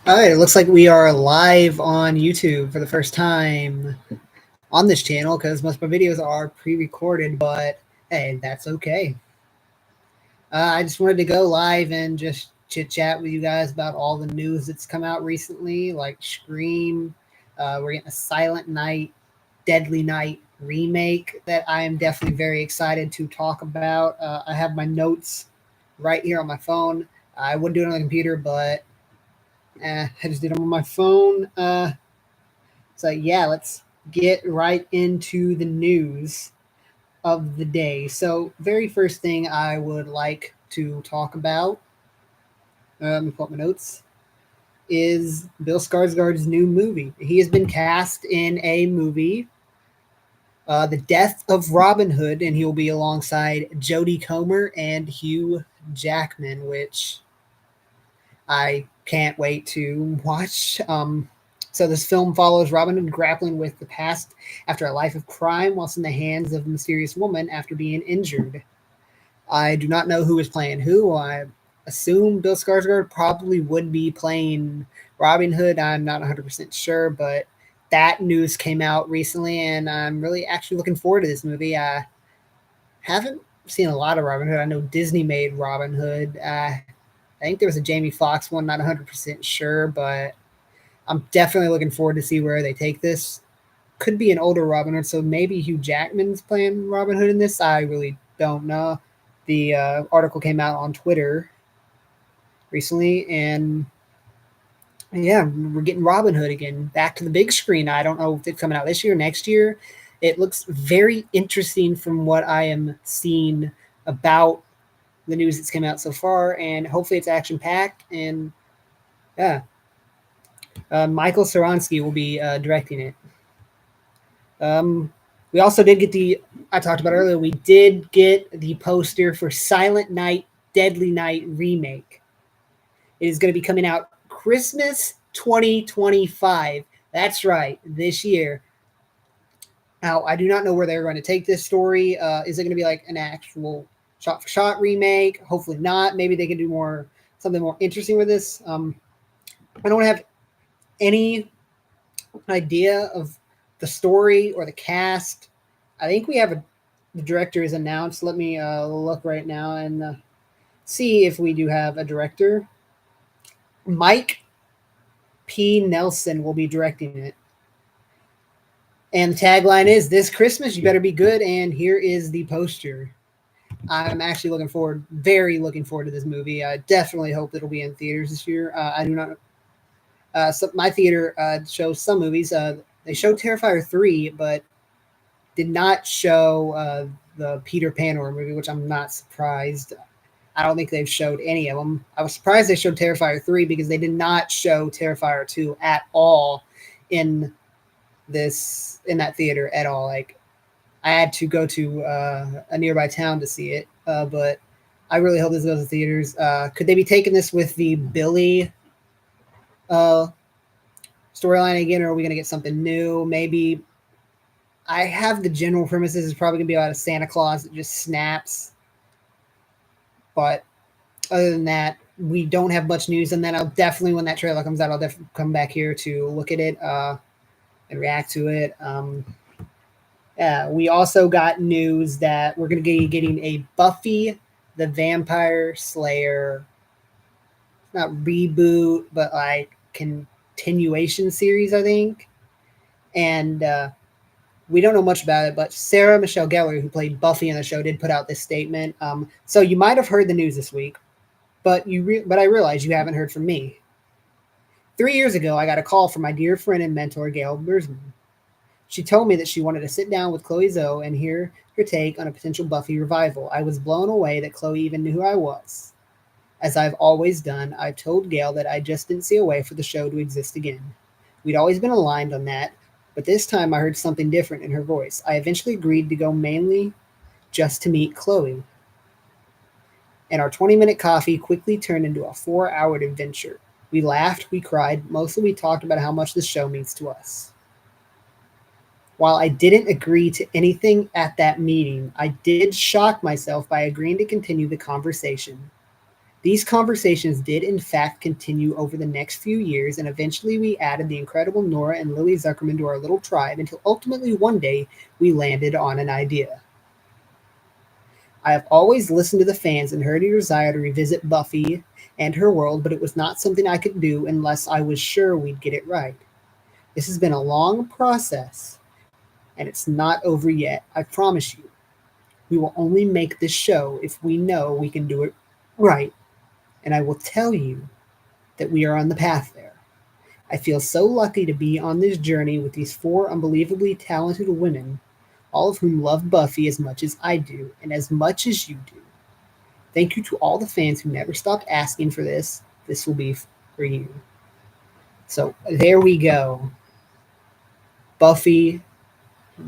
All right, it looks like we are live on YouTube for the first time on this channel because most of my videos are pre-recorded, but hey, that's okay. I just wanted to go live and just chit chat with you guys about all the news that's come out recently, like Scream. We're getting a Silent Night, Deadly Night remake that I am definitely very excited to talk about. I have my notes right here on my phone. I would do it on the computer, but I just did them on my phone. So yeah, let's get right into the news of the day. So very first thing I would like to talk about, let me pull up my notes, is Bill Skarsgård's new movie. He has been cast in a movie, The Death of Robin Hood, and he will be alongside Jodie Comer and Hugh Jackman, which I can't wait to watch. So this film follows Robin Hood grappling with the past after a life of crime whilst in the hands of a mysterious woman after being injured. I do not know who is playing who. I assume Bill Skarsgård probably would be playing Robin Hood. I'm not 100% sure, but that news came out recently, and I'm really actually looking forward to this movie. I haven't seen a lot of Robin Hood. I know Disney made Robin Hood. I think there was a Jamie Foxx one, not 100% sure, but I'm definitely looking forward to see where they take this. Could be an older Robin Hood, so maybe Hugh Jackman's playing Robin Hood in this. I really don't know. The article came out on Twitter recently, and yeah, we're getting Robin Hood again back to the big screen. I don't know if it's coming out this year, next year. It looks very interesting from what I am seeing about the news that's come out so far, and hopefully it's action packed. And yeah, Michael Saransky will be directing it. Um, we also did get I talked about earlier, we did get the poster for Silent Night, Deadly Night remake. It is going to be coming out Christmas 2025. That's right, this year. Now, I do not know where they're going to take this story. Is it going to be like an actual shot for shot remake? Hopefully not. Maybe they can do something more interesting with this. I don't have any idea of the story or the cast. I think we have the director is announced. Let me look right now and see if we do have a director. Mike P. Nelson will be directing it. And the tagline is "This Christmas, you better be good." And here is the poster. I'm actually very looking forward to this movie. I definitely hope it'll be in theaters this year. I do not. So my theater shows some movies. They showed Terrifier 3, but did not show the Peter Pan horror movie, which I'm not surprised. I don't think they've showed any of them. I was surprised they showed Terrifier 3 because they did not show Terrifier 2 at all in that theater at all. Like I had to go to a nearby town to see it, but I really hope this goes to theaters. Could they be taking this with the Billy uh, storyline again, or are we going to get something new? Maybe I have the general premises is probably going to be about a Santa Claus that just snaps, but other than that, we don't have much news. And then I'll definitely, when that trailer comes out, I'll definitely come back here to look at it and react to it. Yeah, we also got news that we're going to be getting a Buffy the Vampire Slayer, not reboot, but like continuation series, I think. And we don't know much about it, but Sarah Michelle Gellar, who played Buffy in the show, did put out this statement. So you might have heard the news this week, but but I realize you haven't heard from me. 3 years ago, I got a call from my dear friend and mentor, Gail Bursman. She told me that she wanted to sit down with Chloe Zoe and hear her take on a potential Buffy revival. I was blown away that Chloe even knew who I was. As I've always done, I've told Gail that I just didn't see a way for the show to exist again. We'd always been aligned on that, but this time I heard something different in her voice. I eventually agreed to go mainly just to meet Chloe. And our 20-minute coffee quickly turned into a 4-hour adventure. We laughed, we cried, mostly we talked about how much this show means to us. While I didn't agree to anything at that meeting, I did shock myself by agreeing to continue the conversation. These conversations did in fact continue over the next few years, and eventually we added the incredible Nora and Lily Zuckerman to our little tribe until ultimately one day we landed on an idea. I have always listened to the fans and heard your desire to revisit Buffy and her world, but it was not something I could do unless I was sure we'd get it right. This has been a long process, and it's not over yet, I promise you. We will only make this show if we know we can do it right, and I will tell you that we are on the path there. I feel so lucky to be on this journey with these four unbelievably talented women, all of whom love Buffy as much as I do, and as much as you do. Thank you to all the fans who never stopped asking for this. This will be for you. So there we go. Buffy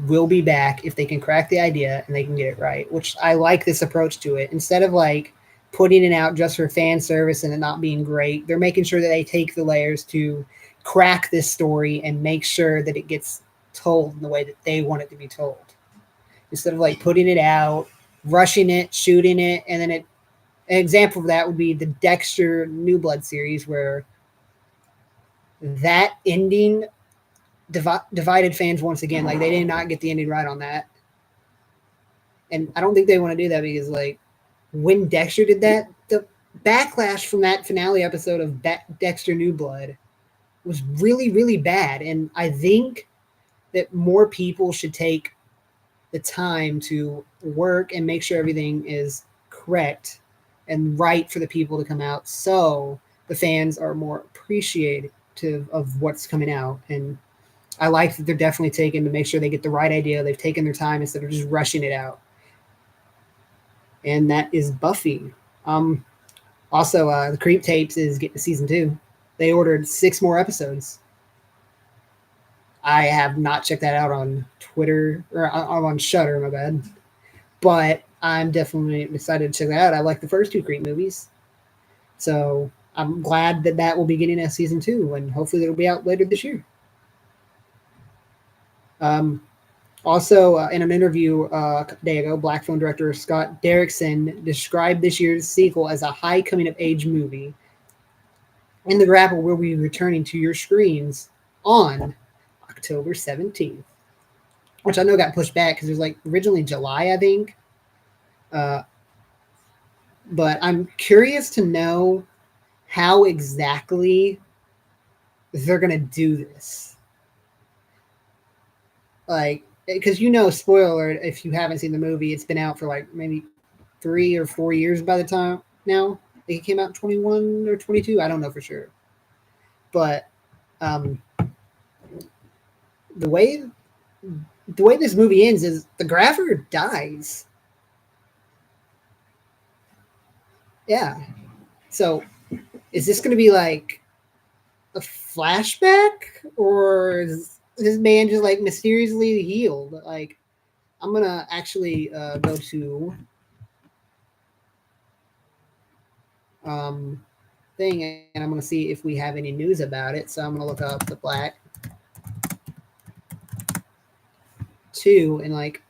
will be back if they can crack the idea and they can get it right, which I like this approach to it. Instead of like putting it out just for fan service and it not being great, they're making sure that they take the layers to crack this story and make sure that it gets told in the way that they want it to be told. Instead of like putting it out, rushing it, shooting it, and then it. An example of that would be the Dexter New Blood series, where that ending divided fans once again. Like, they did not get the ending right on that. And I don't think they want to do that because, like, when Dexter did that, the backlash from that finale episode of Dexter New Blood was really, really bad. And I think that more people should take the time to work and make sure everything is correct and right for the people to come out, so the fans are more appreciative of what's coming out. And I like that they're definitely taking to make sure they get the right idea. They've taken their time instead of just rushing it out. And that is Buffy. Also, the Creep Tapes is getting season 2. They ordered 6 more episodes. I have not checked that out on Twitter or on Shudder, my bad. But I'm definitely excited to check that out. I like the first 2 Creep movies. So I'm glad that that will be getting a season 2, and hopefully it'll be out later this year. Also, in an interview a day ago, Black Phone director Scott Derrickson described this year's sequel as a high coming-of-age movie. And The Grapple will be returning to your screens on October 17th, which I know got pushed back because it was like originally July, I think. But I'm curious to know how exactly they're going to do this. Like, because spoiler alert, if you haven't seen the movie, it's been out for like maybe 3 or 4 years by the time now. I think it came out in 21 or 22. I don't know for sure. But the way this movie ends is the grabber dies. Yeah. So is this going to be like a flashback, or is this man just like mysteriously healed? Like, I'm going to actually go to thing, and I'm going to see if we have any news about it. So I'm going to look up the Black 2, and like,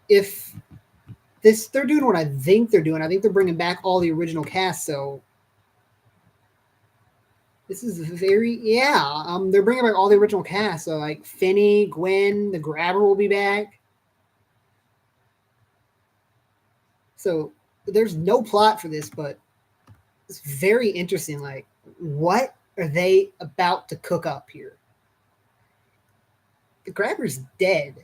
if they're doing what I think they're doing. I think they're bringing back all the original cast. So this is they're bringing back all the original cast. So like Finney, Gwen, the Grabber will be back. So there's no plot for this, but it's very interesting. Like, what are they about to cook up here? The Grabber's dead,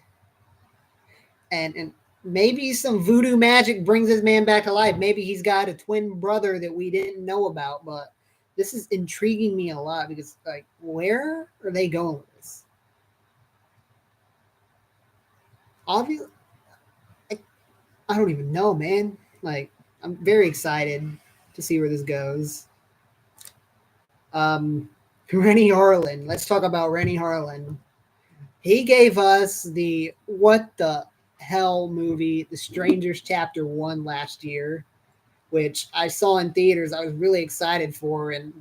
and maybe some voodoo magic brings this man back to life. Maybe he's got a twin brother that we didn't know about, but this is intriguing me a lot because, like, where are they going with this? Obviously, I don't even know, man. Like, I'm very excited to see where this goes. Rennie Harlan. Let's talk about Rennie Harlan. He gave us the What the Hell movie, The Strangers Chapter 1 last year, which I saw in theaters. I was really excited for and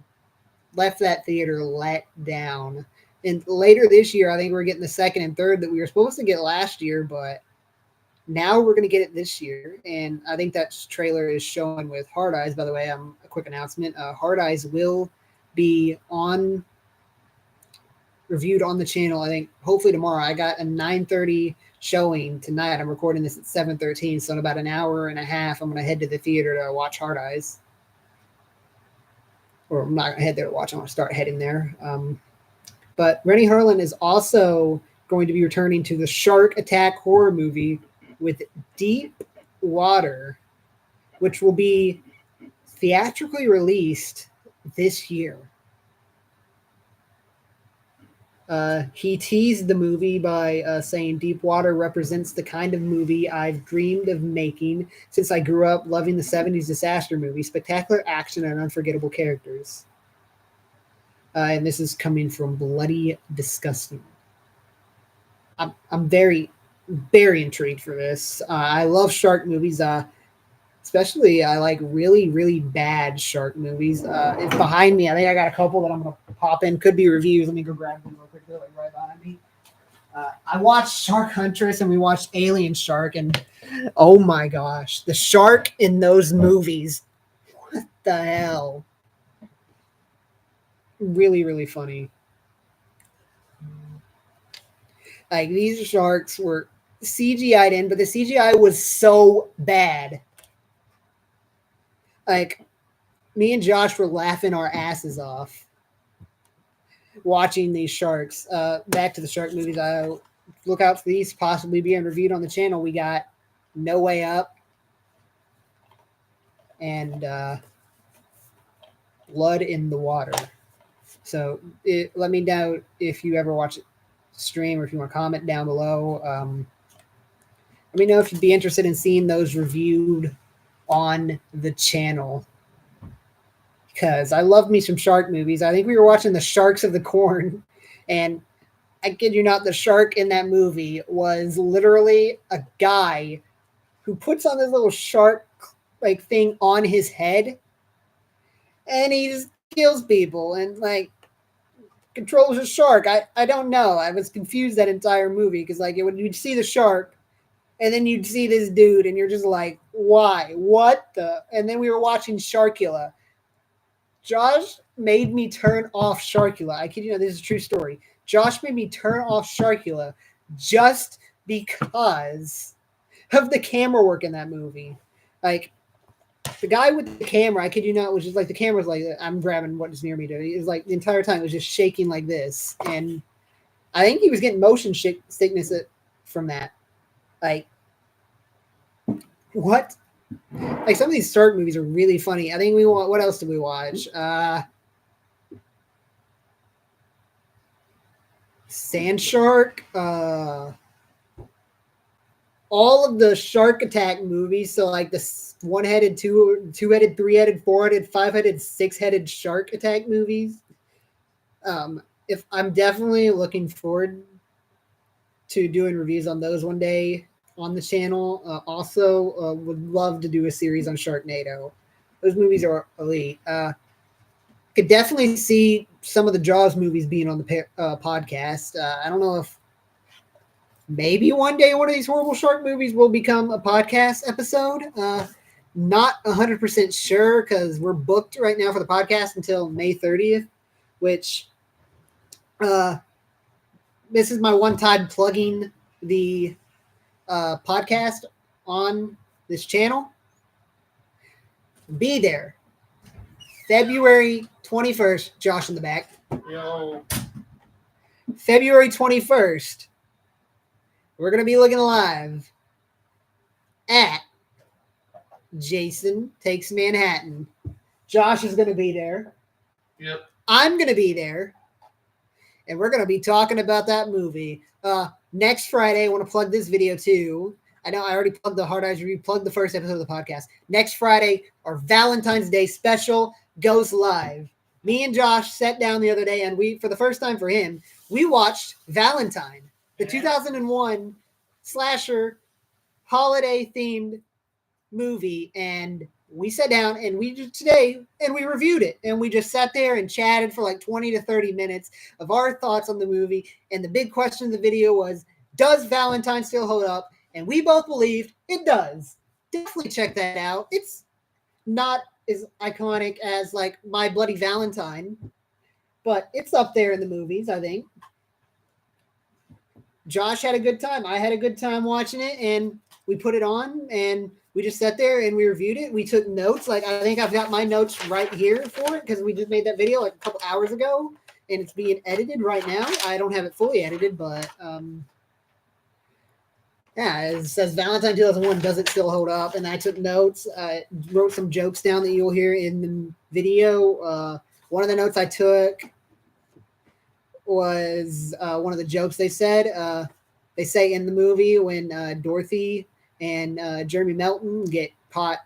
left that theater let down. And later this year, I think we're getting the second and third that we were supposed to get last year, but Now we're going to get it this year, and I think that trailer is showing with Hard Eyes. By the way, a quick announcement: Hard Eyes will be on reviewed on the channel. I think hopefully tomorrow. I got a 9:30 showing tonight. I'm recording this at 7:13, so in about an hour and a half, I'm going to head to the theater to watch Hard Eyes. Or I'm not going to head there to watch. I'm going to start heading there. But Rennie Harlan is also going to be returning to the Shark Attack horror movie with Deep Water, which will be theatrically released this year. He teased the movie by saying Deep Water represents the kind of movie I've dreamed of making since I grew up loving the 70s disaster movies, spectacular action and unforgettable characters. And this is coming from Bloody Disgusting. I'm very, very intrigued for this. I love shark movies. Especially, I like really, really bad shark movies. It's behind me. I think I got a couple that I'm going to pop in. Could be reviews. Let me go grab them real quick. They're like right behind me. I watched Shark Huntress and we watched Alien Shark. And oh my gosh, the shark in those movies. What the hell? Really, really funny. Like, these sharks were CGI'd in, but the CGI was so bad. Like, me and Josh were laughing our asses off watching these sharks. Back to the shark movies. Look out for these possibly being reviewed on the channel. We got No Way Up and Blood in the Water. So let me know if you ever watch it stream or if you want to comment down below. Let me know if you'd be interested in seeing those reviewed on the channel, because I love me some shark movies. I think we were watching The Sharks of the Corn, and I kid you not, the shark in that movie was literally a guy who puts on this little shark like thing on his head, and he just kills people and like controls a shark. I don't know. I was confused that entire movie because like you'd see the shark and then you'd see this dude and you're just like, why? What the? And then we were watching Sharkula. Josh made me turn off Sharkula. I kid you not, this is a true story. Josh made me turn off Sharkula just because of the camera work in that movie. Like, the guy with the camera, I kid you not, was just like, the camera's like, I'm grabbing what is near me. It was like the entire time it was just shaking like this. And I think he was getting motion sickness from that. Like, what? Like, some of these shark movies are really funny. I think what else did we watch? Sand Shark. All of the shark attack movies. So like the one-headed, two-headed, three-headed, four-headed, five-headed, six-headed shark attack movies. If I'm definitely looking forward to doing reviews on those one day on the channel. Also, would love to do a series on Sharknado. Those movies are elite. Could definitely see some of the Jaws movies being on the podcast. I don't know if maybe one day one of these horrible shark movies will become a podcast episode. Not 100% sure because we're booked right now for the podcast until May 30th, which this is my one time plugging the podcast on this channel. Be there February 21st. Josh in the back. Yo. February 21st. We're going to be looking live at Jason Takes Manhattan. Josh is going to be there. Yep. I'm going to be there. And we're going to be talking about that movie. Next Friday, I want to plug this video too. I know I already plugged the Hard Eyes review, plugged the first episode of the podcast. Next Friday, our Valentine's Day special goes live. Me and Josh sat down the other day, and we, for the first time for him, we watched Valentine, the 2001 slasher holiday-themed movie, and we sat down and we reviewed it, and we just sat there and chatted for like 20 to 30 minutes of our thoughts on the movie. And the big question of the video was, does Valentine still hold up? And we both believed it does. Definitely check that out. It's not as iconic as like My Bloody Valentine, but it's up there in the movies, I think. Josh had a good time. I had a good time watching it, and we put it on, and we just sat there and we reviewed it. We took notes. Like, I think I've got my notes right here for it because we just made that video like a couple hours ago, and it's being edited right now. I don't have it fully edited, but yeah, it says Valentine 2001, does it still hold up? And I took notes, wrote some jokes down that you'll hear in the video. One of the notes I took was one of the jokes they said. They say in the movie when Dorothy and Jeremy Melton get caught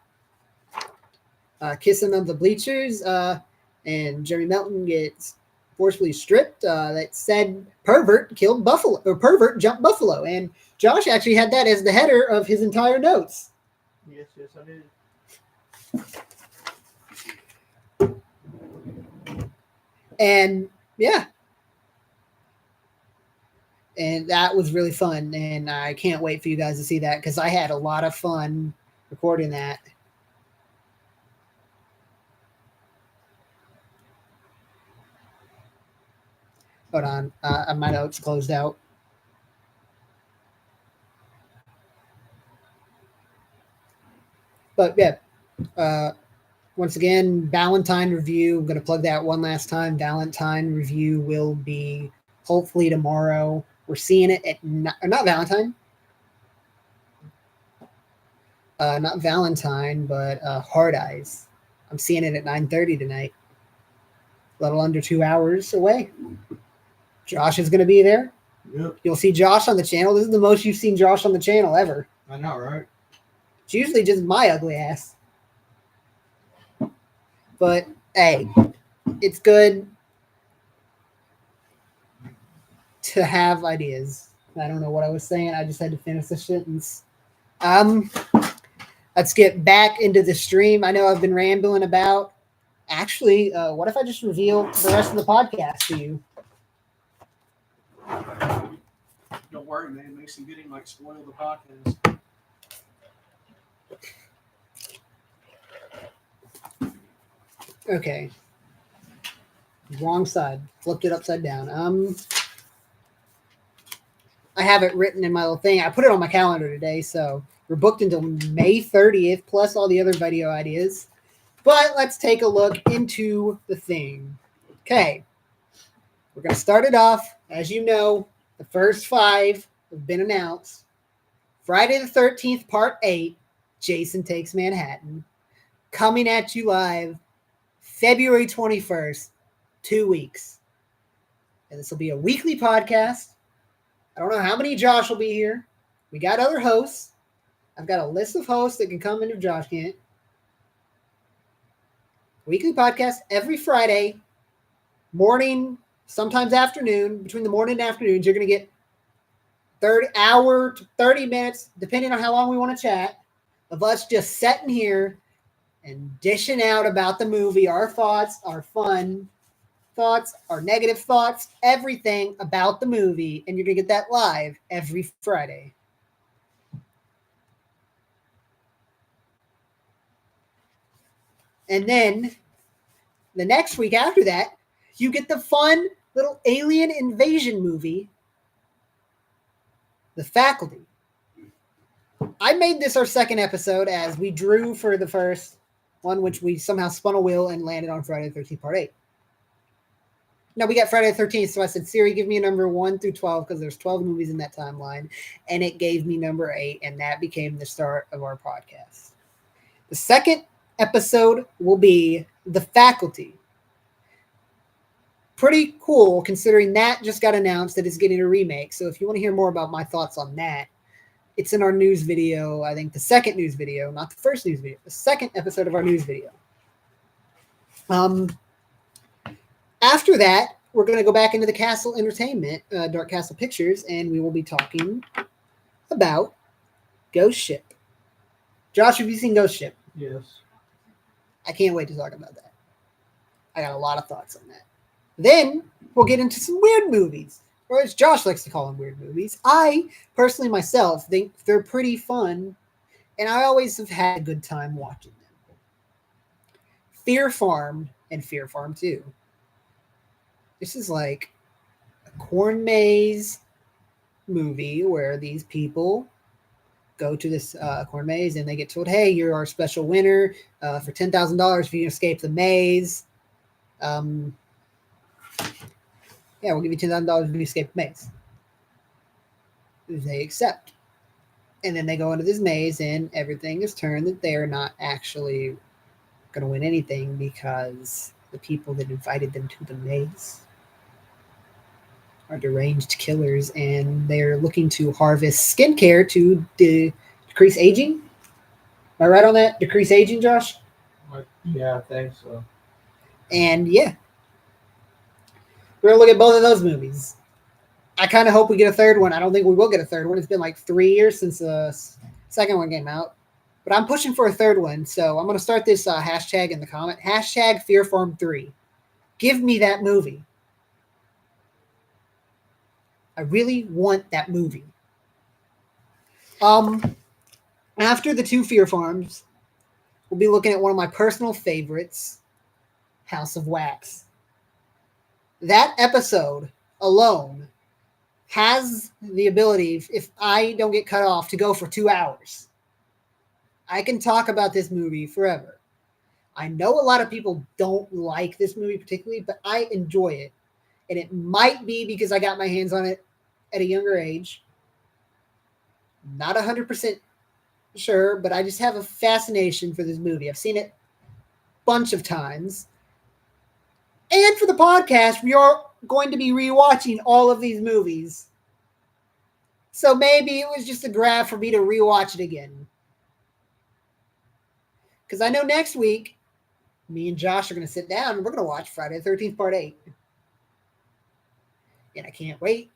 kissing on the bleachers, and Jeremy Melton gets forcibly stripped. That said, pervert killed buffalo, or pervert jumped buffalo, and Josh actually had that as the header of his entire notes. Yes, I did. And yeah. And that was really fun, and I can't wait for you guys to see that because I had a lot of fun recording that. Hold on, my notes closed out. But yeah, once again, Valentine review. I'm going to plug that one last time. Valentine review will be hopefully tomorrow. We're seeing it at not Valentine. Not Valentine, but Hard Eyes. I'm seeing it at 9:30 tonight. A little under 2 hours away. Josh is going to be there. Yep. You'll see Josh on the channel. This is the most you've seen Josh on the channel ever. I know, right? It's usually just my ugly ass. But hey, it's good to have ideas. I don't know what I was saying. I just had to finish the sentence. Let's get back into the stream. I know I've been rambling about. Actually, what if I just reveal the rest of the podcast to you? Don't worry, man. Mason Gooding might spoil the podcast. Okay. Wrong side. Flipped it upside down. I have it written in my little thing. I put it on my calendar today, so we're booked until May 30th, plus all the other video ideas. But let's take a look into the thing. Okay. We're going to start it off. As you know, the first 5 have been announced. Friday the 13th, Part 8, Jason Takes Manhattan. Coming at you live February 21st, 2 weeks. And this will be a weekly podcast. I don't know how many Josh will be here. We got other hosts. I've got a list of hosts that can come in if Josh can't. Weekly podcast every Friday, morning, sometimes afternoon. Between the morning and afternoons, you're going to get 30 hour to 30 minutes, depending on how long we want to chat, of us just sitting here and dishing out about the movie, our thoughts, our fun thoughts, our negative thoughts, everything about the movie. And you're going to get that live every Friday. And then the next week after that, you get the fun little alien invasion movie, The Faculty. I made this our second episode as we drew for the first one, which we somehow spun a wheel and landed on Friday the 13th, Part 8. Now we got Friday the 13th, so I said, Siri, give me a number 1 through 12 because there's 12 movies in that timeline, and it gave me number 8, and that became the start of our podcast. The second episode will be The Faculty. Pretty cool considering that just got announced that it's getting a remake. So if you want to hear more about my thoughts on that, it's in our news video. I think the second news video, not the first news video, the second episode of our news video. After that, we're going to go back into the Castle Entertainment, Dark Castle Pictures, and we will be talking about Ghost Ship. Josh, have you seen Ghost Ship? Yes. I can't wait to talk about that. I got a lot of thoughts on that. Then we'll get into some weird movies. or as Josh likes to call them, weird movies. I personally myself think they're pretty fun, and I always have had a good time watching them. Fear Farm and Fear Farm 2. This is like a corn maze movie where these people go to this corn maze and they get told, hey, you're our special winner for $10,000 if you escape the maze. Yeah, we'll give you $10,000 if you escape the maze. They accept. And then they go into this maze and everything is turned that they're not actually going to win anything because the people that invited them to the maze are deranged killers and they're looking to harvest skincare to decrease aging. Am I right on that? Decrease aging, Josh? Yeah, I think so. And yeah, we're going to look at both of those movies. I kind of hope we get a third one. I don't think we will get a third one. It's been like 3 years since the second one came out. But I'm pushing for a third one. So I'm going to start this hashtag in the comment. Hashtag FearFarm3. Give me that movie. I really want that movie. After the two Fear Farms, we'll be looking at one of my personal favorites, House of Wax. That episode alone has the ability, if I don't get cut off, to go for 2 hours. I can talk about this movie forever. I know a lot of people don't like this movie particularly, but I enjoy it. And it might be because I got my hands on it at a younger age. Not 100% sure, but I just have a fascination for this movie. I've seen it a bunch of times. And for the podcast, we are going to be rewatching all of these movies. So maybe it was just a grab for me to rewatch it again. Because I know next week, me and Josh are going to sit down and we're going to watch Friday the 13th Part 8. And I can't wait.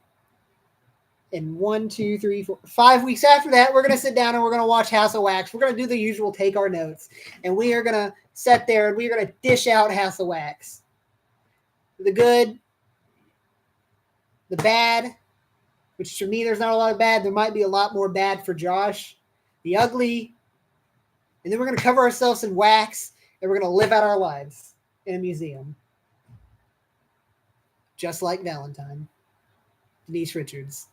And 1, 2, 3, 4, 5 weeks after that, we're going to sit down and we're going to watch House of Wax. We're going to do the usual, take our notes. And we are going to sit there and we're going to dish out House of Wax. The good, the bad, which for me, there's not a lot of bad. There might be a lot more bad for Josh. The ugly. And then we're going to cover ourselves in wax and we're going to live out our lives in a museum. Just like Valentine. Denise Richards.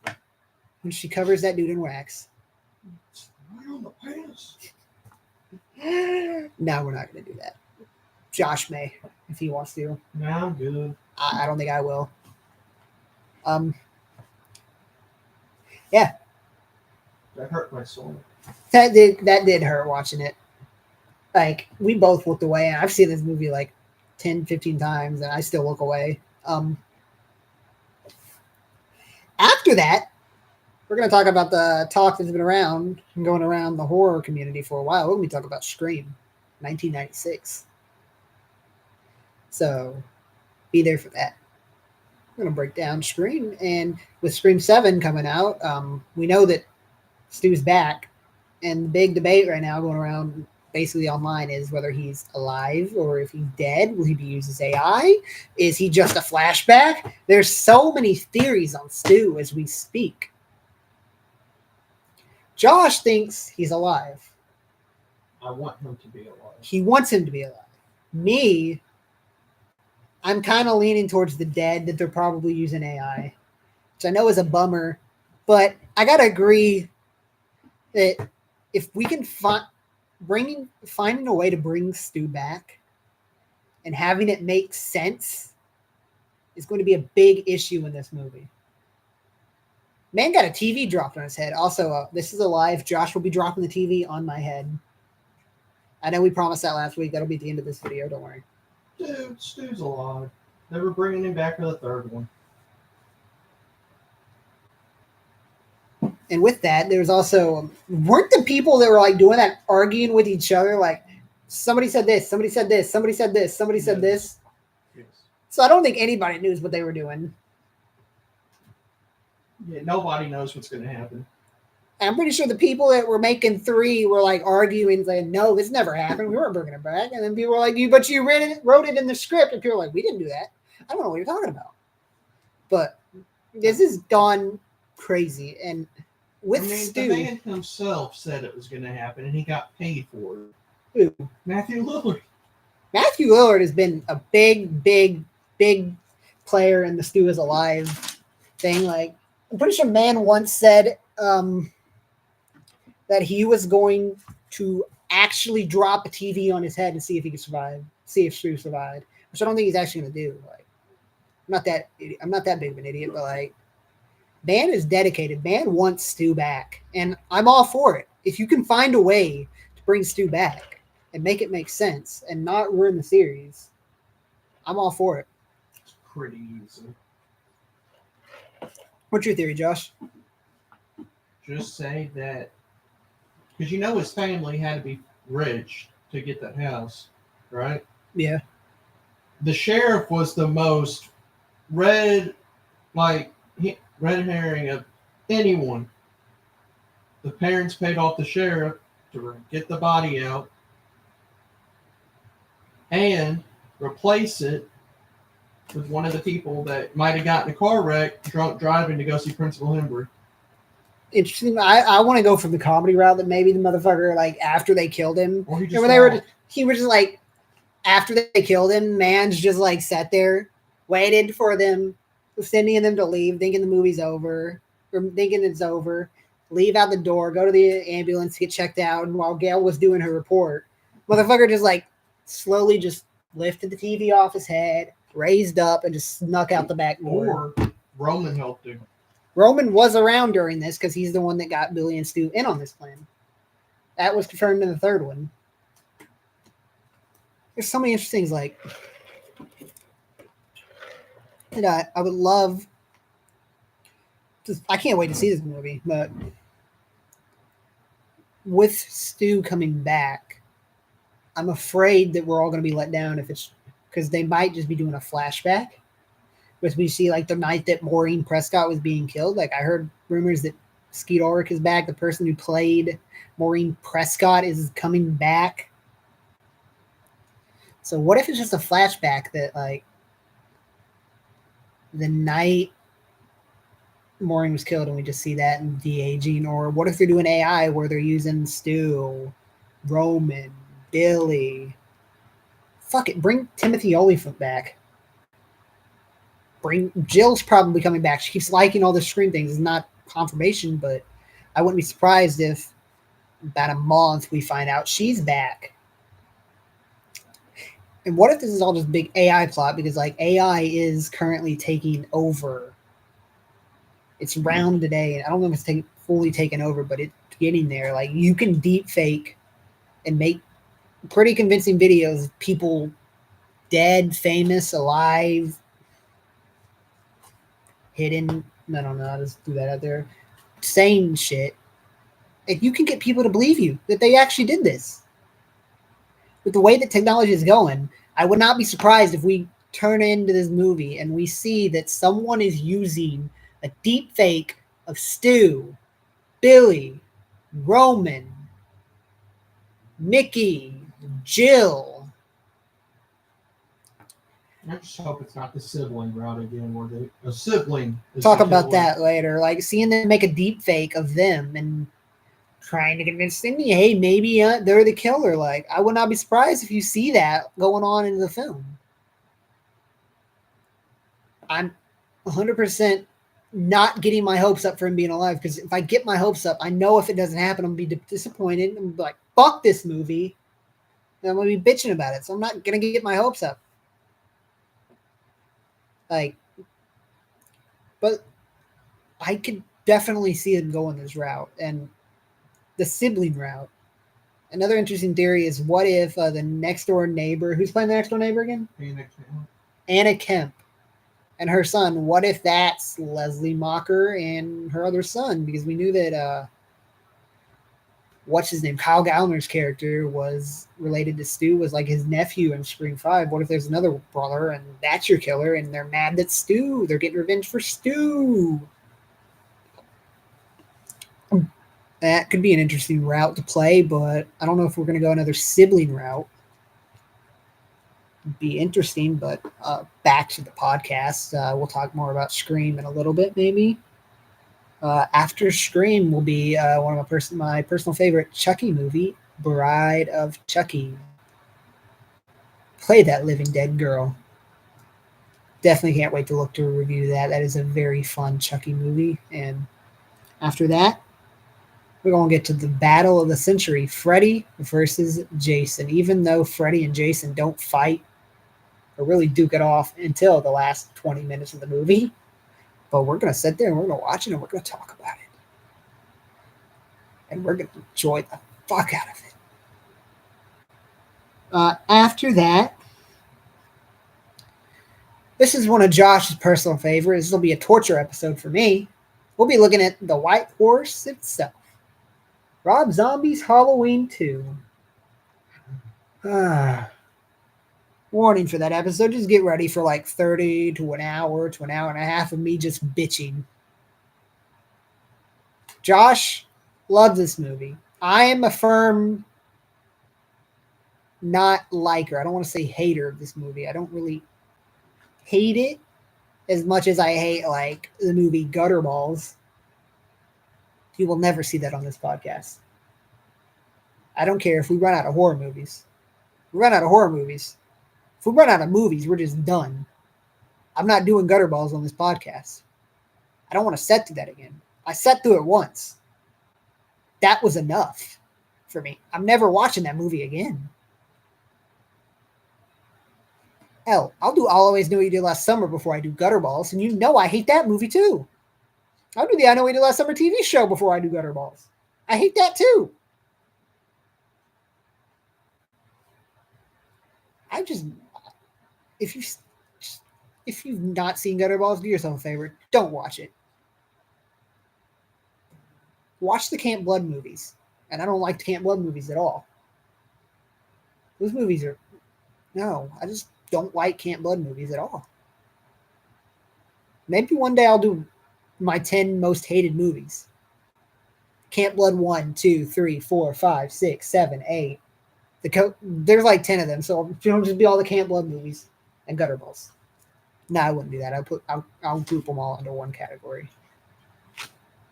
When she covers that dude in wax. It's right on the pants. No, we're not going to do that. Josh may, if he wants to. No, I'm good. I don't think I will. Yeah. That hurt my soul. That did hurt watching it. Like, we both looked away. I've seen this movie like 10, 15 times, and I still look away. After that, we're going to talk about the talk that's been around and going around the horror community for a while. We're going to talk about Scream, 1996. So, be there for that. We're going to break down Scream. And with Scream 7 coming out, we know that Stu's back. And the big debate right now going around basically online is whether he's alive or if he's dead. Will he be used as AI? Is he just a flashback? There's so many theories on Stu as we speak. Josh thinks he's alive. I want him to be alive. He wants him to be alive. Me, I'm kind of leaning towards the dead, that they're probably using AI, which I know is a bummer, but I got to agree that if we can finding a way to bring Stu back and having it make sense is going to be a big issue in this movie. Man got a TV dropped on his head. Also, this is a live. Josh will be dropping the TV on my head. I know we promised that last week. That'll be at the end of this video. Don't worry. Dude, Stu's alive. Never bringing him back for the third one. And with that, there's also, weren't the people that were like doing that arguing with each other? Like, somebody said this, somebody said this, somebody said this, somebody said this. Yes. So I don't think anybody knew what they were doing. Yeah, nobody knows what's going to happen. I'm pretty sure the people that were making 3 were like arguing, saying, no, this never happened. We weren't bringing it back. And then people were like, but you wrote it in the script. And people were like, we didn't do that. I don't know what you're talking about. But This has gone crazy. And with Stu, the man himself said it was going to happen, and he got paid for it. Who? Matthew Lillard. Matthew Lillard has been a big player in the Stu is alive thing. Like, I'm pretty sure man once said that he was going to actually drop a TV on his head and see if he could survive, see if Stu survived, which I don't think he's actually going to do. Like, I'm not that big of an idiot, but like, man is dedicated. Man wants Stu back, and I'm all for it. If you can find a way to bring Stu back and make it make sense and not ruin the series, I'm all for it. It's pretty easy. What's your theory, Josh? Just say that, because you know his family had to be rich to get that house, right? Yeah. The sheriff was the most red herring of anyone. The parents paid off the sheriff to get the body out and replace it with one of the people that might have gotten a car wreck drunk driving to go see Principal Hembry. Interesting. I want to go from the comedy route that maybe the motherfucker, like, after they killed him, Or he was just like, after they killed him, man's just like sat there, waited for them, sending them to leave, thinking the movie's over, or thinking it's over, leave out the door, go to the ambulance, get checked out, and while Gail was doing her report, motherfucker just like slowly just lifted the TV off his head, raised up, and just snuck out the back door. Or Roman helped him. Roman was around during this because he's the one that got Billy and Stu in on this plan. That was confirmed in the third one. There's so many interesting things, like, and I would love I can't wait to see this movie, but with Stu coming back, I'm afraid that we're all going to be let down if it's because they might just be doing a flashback. Which we see like the night that Maureen Prescott was being killed. Like, I heard rumors that Skeet Ulrich is back. The person who played Maureen Prescott is coming back. So what if it's just a flashback that, like, the night Maureen was killed and we just see that in de-aging? Or what if they're doing AI where they're using Stu, Roman, Billy? Fuck it, bring Timothy Olyphant back. Jill's probably coming back. She keeps liking all the Scream things. It's not confirmation, but I wouldn't be surprised if about a month we find out she's back. And what if this is all just big AI plot? Because like AI is currently taking over. It's around today, and I don't know if it's fully taken over, but it's getting there. Like, you can deep fake and make pretty convincing videos of people dead, famous, alive, hidden. I don't know. I'll just do that out there. Saying shit. And you can get people to believe you that they actually did this. With the way that technology is going, I would not be surprised if we turn into this movie and we see that someone is using a deep fake of Stu, Billy, Roman, Mickey, Jill. I just hope it's not the sibling route again, where a sibling is talk about that later. Like, seeing them make a deep fake of them and trying to convince them, hey, maybe they're the killer. Like, I would not be surprised if you see that going on in the film. I'm 100% not getting my hopes up for him being alive, because if I get my hopes up, I know if it doesn't happen, I'm going to be disappointed. I'm going to be like, fuck this movie. And I'm going to be bitching about it. So I'm not going to get my hopes up. Like, but I could definitely see them going this route and the sibling route. Another interesting theory is, what if the next door neighbor, who's playing the next door neighbor again? Anna Kemp and her son. What if that's Leslie Mocker and her other son? Because we knew that what's his name? Kyle Gallner's character was related to Stu, was like his nephew in Scream 5. What if there's another brother and that's your killer and they're mad that Stu, they're getting revenge for Stu? That could be an interesting route to play, but I don't know if we're going to go another sibling route. be interesting. But back to the podcast. We'll talk more about Scream in a little bit, maybe. After Scream will be one of my personal favorite Chucky movie, Bride of Chucky. Play that living dead girl. Definitely can't wait to review that. That is a very fun Chucky movie. And after that, we're going to get to the battle of the century, Freddy versus Jason. Even though Freddy and Jason don't fight or really duke it off until the last 20 minutes of the movie, but we're going to sit there and we're going to watch it and we're going to talk about it. And we're going to enjoy the fuck out of it. After that, this is one of Josh's personal favorites. This will be a torture episode for me. We'll be looking at The White Horse itself. Rob Zombie's Halloween 2. Warning for that episode. Just get ready for like 30 to an hour and a half of me just bitching. Josh loves this movie. I am a firm not liker. I don't want to say hater of this movie. I don't really hate it as much as I hate like the movie Gutterballs. You will never see that on this podcast. I don't care if we run out of horror movies. We run out of horror movies. If we run out of movies, we're just done. I'm not doing Gutterballs on this podcast. I don't want to set through that again. I sat through it once. That was enough for me. I'm never watching that movie again. Hell, I'll do I'll Always Know What You Did Last Summer before I do Gutterballs, and you know I hate that movie too. I'll do the I Know What You Did Last Summer TV show before I do Gutterballs. I hate that too. If you've not seen Gutterballs, do yourself a favor. Don't watch it. Watch the Camp Blood movies. And I don't like the Camp Blood movies at all. Those movies are... No, I just don't like Camp Blood movies at all. Maybe one day I'll do my 10 most hated movies. Camp Blood 1, 2, 3, 4, 5, 6, 7, 8. There's like 10 of them, so it'll just be all the Camp Blood movies and Gutterballs. No, I wouldn't do that. I'll group them all into one category.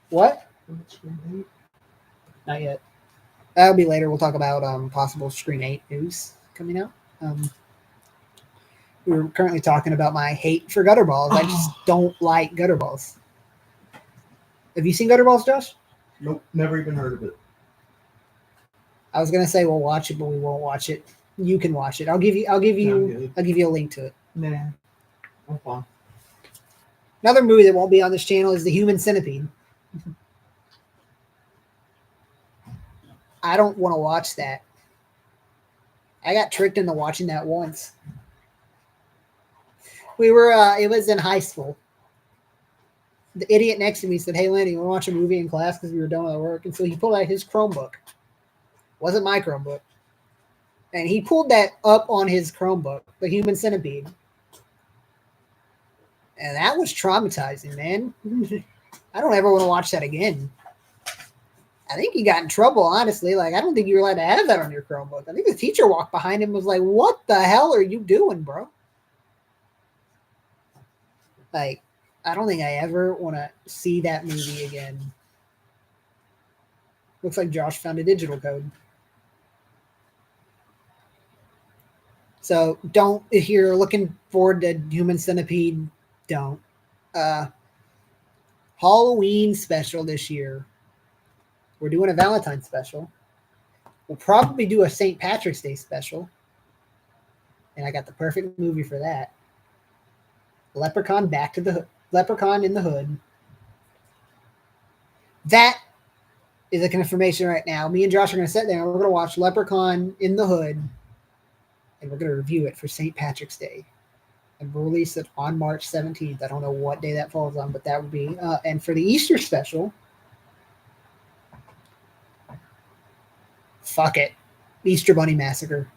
What? Not yet. That'll be later. We'll talk about possible Screen 8 news coming out. We're currently talking about my hate for Gutterballs. I just don't like Gutterballs. Have you seen Gutterballs, Josh? Nope, never even heard of it. I was gonna say we'll watch it, but we won't watch it. You can watch it. I'll give you a link to it. Nah, I'm fine. Another movie that won't be on this channel is The Human Centipede. I don't want to watch that. I got tricked into watching that once. We were, it was in high school. The idiot next to me said, "Hey, Lenny, you want to watch a movie in class?" Because we were done with our work. And so he pulled out his Chromebook. Wasn't my Chromebook. And he pulled that up on his Chromebook, The Human Centipede. And that was traumatizing, man. I don't ever want to watch that again. I think he got in trouble, honestly. Like, I don't think you were allowed to have that on your Chromebook. I think the teacher walked behind him and was like, "What the hell are you doing, bro?" Like, I don't think I ever want to see that movie again. Looks like Josh found a digital code. So don't, if you're looking forward to Human Centipede, don't. Halloween special this year. We're doing a Valentine's special. We'll probably do a St. Patrick's Day special. And I got the perfect movie for that. Leprechaun in the Hood. That is a confirmation right now. Me and Josh are going to sit there and we're going to watch Leprechaun in the Hood. And we're going to review it for St. Patrick's Day. And we'll release it on March 17th. I don't know what day that falls on, but that would be. And for the Easter special, fuck it. Easter Bunny Massacre.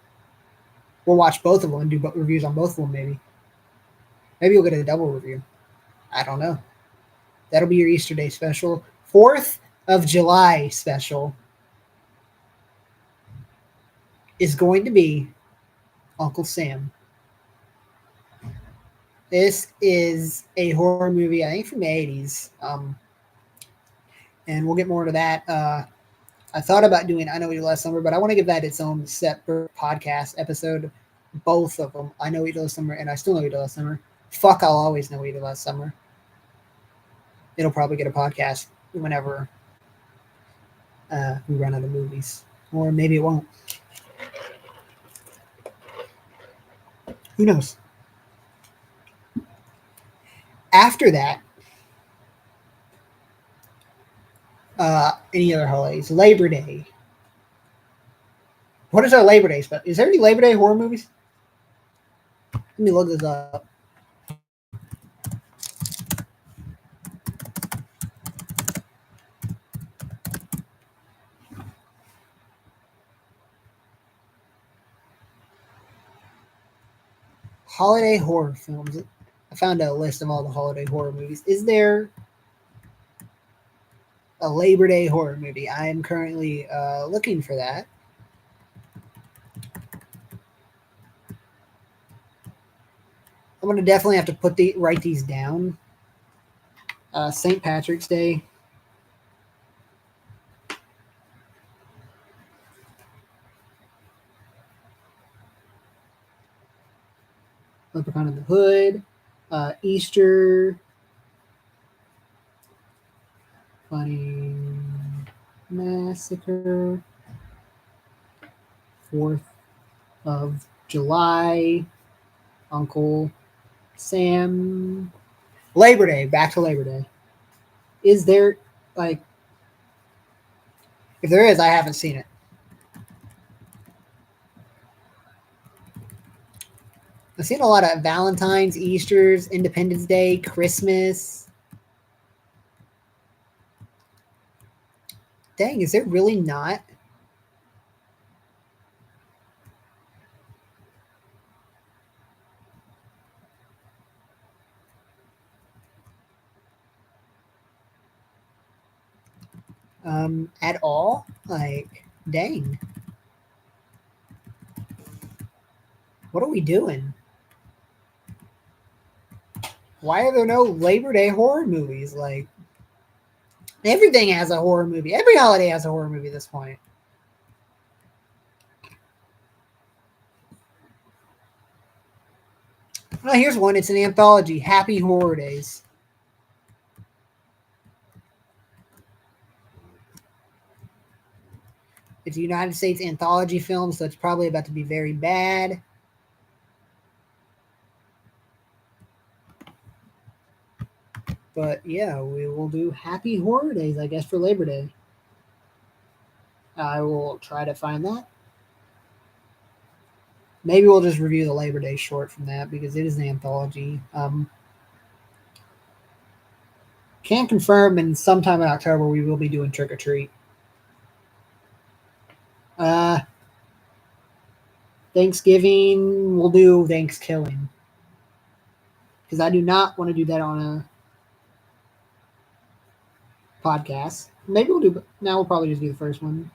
We'll watch both of them and do reviews on both of them, maybe. Maybe we'll get a double review. I don't know. That'll be your Easter Day special. 4th of July special is going to be Uncle Sam. This is a horror movie, I think from the 80s. And we'll get more to that. I thought about doing I Know What You Did Last Summer, but I want to give that its own separate podcast episode. Both of them. I Know What You Did Last Summer and I Still Know What You Did Last Summer. Fuck, I'll Always Know What You Did Last Summer. It'll probably get a podcast whenever we run out of movies. Or maybe it won't. Who knows? After that, any other holidays? Labor Day. What is our Labor Day special? Is there any Labor Day horror movies? Let me look this up. Holiday horror films. I found a list of all the holiday horror movies. Is there a Labor Day horror movie? I am currently looking for that. I'm gonna definitely have to write these down. St. Patrick's Day. Leprechaun in the Hood. Easter. Funny Massacre. 4th of July. Uncle Sam. Labor Day. Back to Labor Day. Is there, like, if there is, I haven't seen it. I've seen a lot of Valentine's, Easter's, Independence Day, Christmas. Dang, is there really not? At all? Like, dang. What are we doing? Why are there no Labor Day horror movies? Like, everything has a horror movie. Every holiday has a horror movie at this point. Oh, here's one. It's an anthology. Happy Horror Days. It's a United States anthology film, so it's probably about to be very bad. But yeah, we will do Happy Horror Days, I guess, for Labor Day. I will try to find that. Maybe we'll just review the Labor Day short from that because it is an anthology. Can confirm, and sometime in October we will be doing Trick or Treat. Thanksgiving, we'll do Thanksgiving. Because I do not want to do that on a podcast. Maybe we'll do, now we'll probably just do the first one.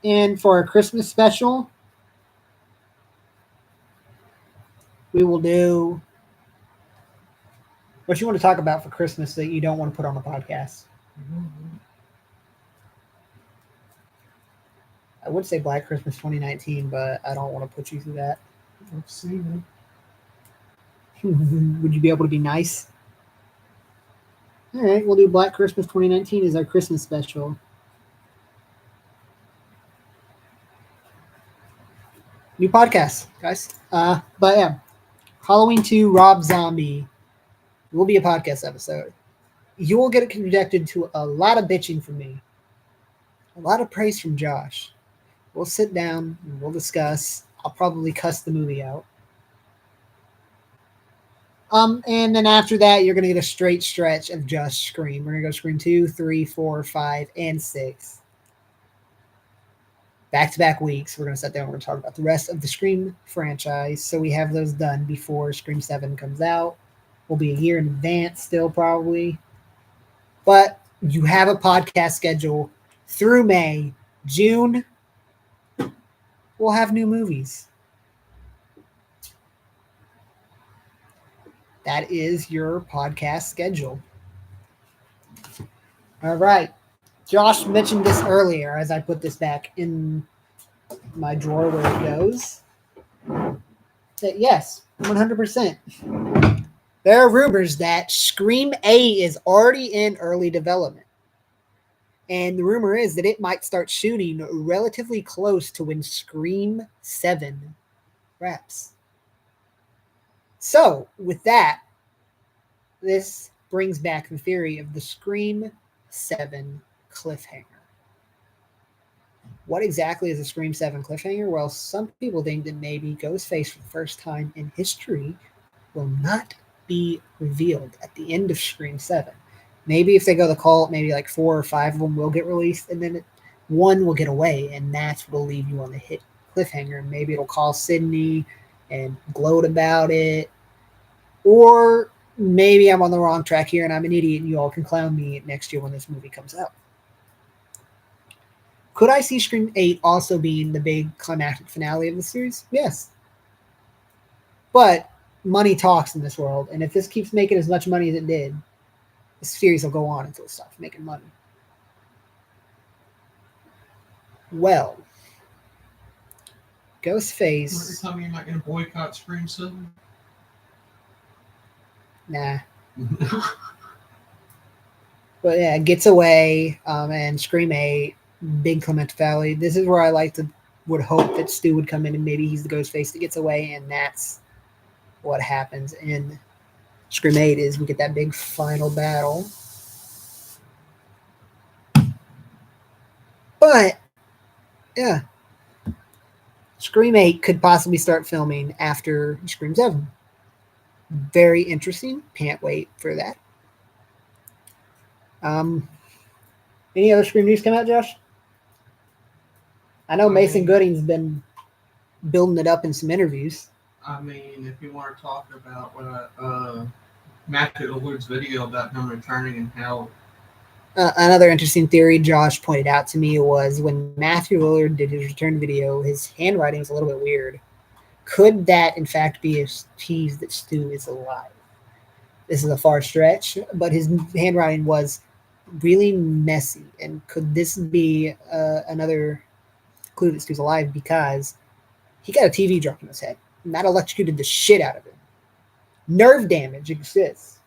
And for our Christmas special, we will do what you want to talk about for Christmas that you don't want to put on the podcast. Mm-hmm. I would say Black Christmas 2019, but I don't want to put you through that. I've seen it. Would you be able to be nice? All right, we'll do Black Christmas 2019 as our Christmas special. New podcast, guys. But yeah, Halloween 2, Rob Zombie will be a podcast episode. You will get connected to a lot of bitching from me, a lot of praise from Josh. We'll sit down and we'll discuss. I'll probably cuss the movie out. And then after that, you're going to get a straight stretch of just Scream. We're going to go Scream 2, 3, 4, 5, and 6. Back-to-back weeks. We're going to sit down and we're going to talk about the rest of the Scream franchise. So we have those done before Scream 7 comes out. We'll be a year in advance still probably. But you have a podcast schedule through May. June, we'll have new movies. That is your podcast schedule. All right. Josh mentioned this earlier as I put this back in my drawer where it goes. That yes, 100%. There are rumors that Scream 8 is already in early development. And the rumor is that it might start shooting relatively close to when Scream 7 wraps. So, with that, this brings back the theory of the Scream 7 cliffhanger. What exactly is a Scream 7 cliffhanger? Well, some people think that maybe Ghostface, for the first time in history, will not be revealed at the end of Scream 7. Maybe if they go the cult, maybe like 4 or 5 of them will get released, and then one will get away, and that's what will leave you on the hit cliffhanger. Maybe it'll call Sydney and gloat about it. Or maybe I'm on the wrong track here and I'm an idiot and you all can clown me next year when this movie comes out. Could I see Scream 8 also being the big climactic finale of the series? Yes. But money talks in this world, and if this keeps making as much money as it did, the series will go on until it stops making money. Well, Ghostface. You're telling me you're not going to boycott Scream 7? Nah. But yeah, gets away, and Scream 8, big climactic finale. This is where I would hope that Stu would come in and maybe he's the Ghostface that gets away, and that's what happens in Scream 8 is we get that big final battle. But, yeah. Scream 8 could possibly start filming after Scream 7. Very interesting. Can't wait for that. Any other Scream news come out, Josh? I know Mason Gooding's been building it up in some interviews. I mean, if you want to talk about what Matthew Lillard's video about him returning and how. Another interesting theory Josh pointed out to me was when Matthew Lillard did his return video, his handwriting was a little bit weird. Could that, in fact, be a tease that Stu is alive? This is a far stretch, but his handwriting was really messy. And could this be another clue that Stu's alive? Because he got a TV dropped in his head, and that electrocuted the shit out of him. Nerve damage exists.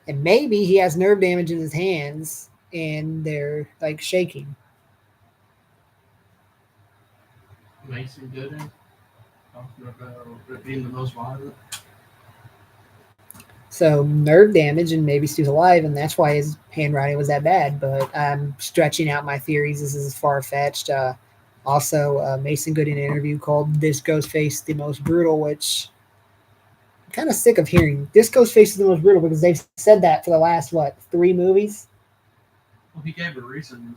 And maybe he has nerve damage in his hands, and they're, like, shaking. Mason Gooding talking about it being the most violent. So nerve damage, and maybe Stu's alive, and that's why his handwriting was that bad. But I'm stretching out my theories. This is far-fetched. Also, Mason Gooding in an interview called "This Ghostface the most brutal," which I'm kind of sick of hearing. This Ghostface is the most brutal because they've said that for the last, 3 movies? Well, he gave a reason.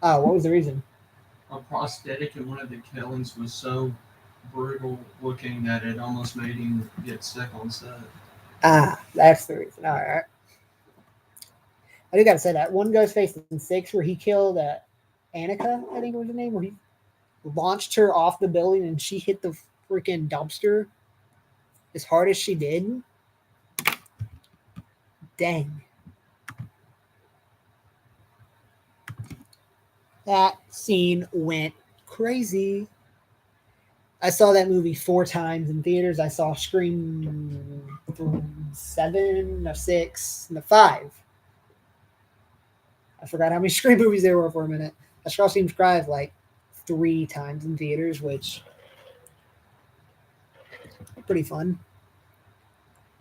Oh, what was the reason? A prosthetic in one of the killings was so brutal looking that it almost made him get sick on set. Ah, that's the reason. All right. I do got to say that. One Ghostface in 6 where he killed Annika, I think was her name, where he launched her off the building and she hit the freaking dumpster as hard as she did. Dang. That scene went crazy. I saw that movie 4 times in theaters. I saw Scream 7, 6, 5. I forgot how many Scream movies there were for a minute. I saw Scream 5 like 3 times in theaters, which pretty fun.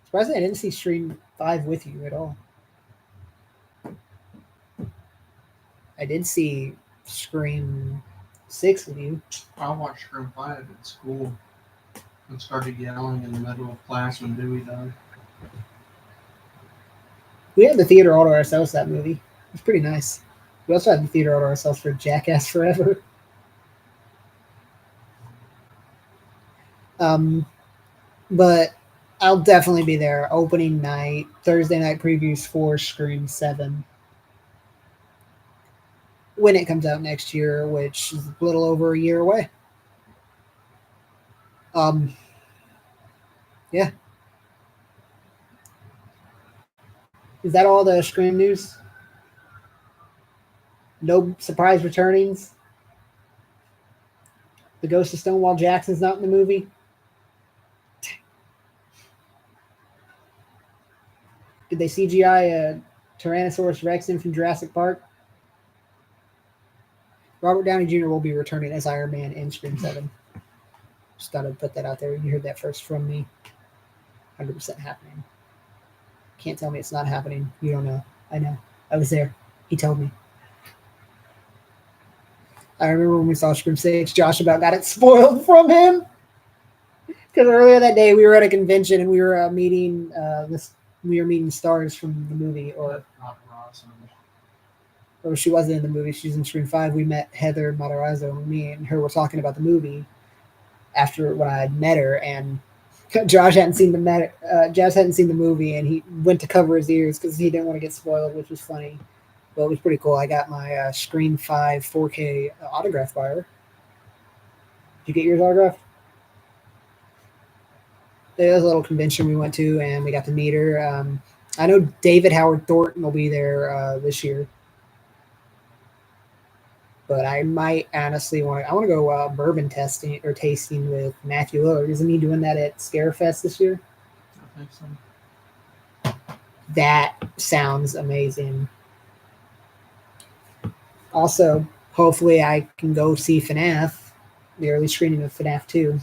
Surprisingly, I didn't see Scream 5 with you at all. I did see Scream 6 with you. I watched Scream 5 at school and started yelling in the middle of class when Dewey died. We had the theater all to ourselves that movie. It was pretty nice. We also had the theater all to ourselves for Jackass Forever. But I'll definitely be there. Opening night, Thursday night previews for Scream 7. when it comes out next year, which is a little over a year away. Yeah. Is that all the Scream news? No surprise returnings. The ghost of Stonewall Jackson's not in the movie. Did they CGI a Tyrannosaurus Rex in from Jurassic Park? Robert Downey Jr. will be returning as Iron Man in Scream 7. Just thought I'd put that out there. You heard that first from me. 100% happening. Can't tell me it's not happening. You don't know. I know. I was there. He told me. I remember when we saw Scream 6, Josh about got it spoiled from him. Because earlier that day we were at a convention and we were meeting stars from the movie, or she wasn't in the movie. She's in Scream 5. We met Heather Matarazzo, and me and her were talking about the movie after when I had met her, and Josh hadn't seen the movie, and he went to cover his ears because he didn't want to get spoiled, which was funny. But it was pretty cool. I got my Scream 5 4K autograph by her. Did you get yours autographed? There was a little convention we went to, and we got to meet her. I know David Howard Thornton will be there this year. But I might honestly want to go bourbon tasting with Matthew Lillard. Isn't he doing that at Scarefest this year? I think so. That sounds amazing. Also, hopefully I can go see FNAF, the early screening of FNAF 2.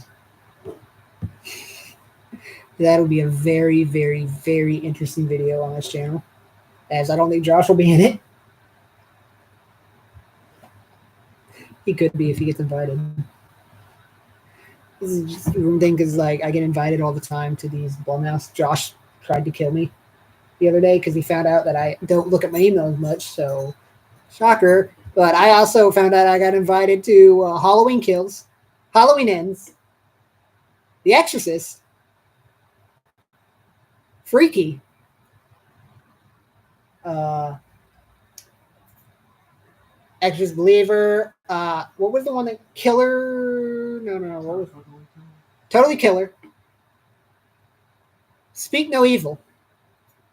That'll be a very, very, very interesting video on this channel, as I don't think Josh will be in it. He could be if he gets invited. This is just one thing because I get invited all the time to these Blumhouse. Josh tried to kill me the other day because he found out that I don't look at my emails much. So, shocker. But I also found out I got invited to Halloween Kills, Halloween Ends, The Exorcist, Freaky, Exorcist Believer. What was the one that Killer? No. What was Totally Killer. Speak No Evil.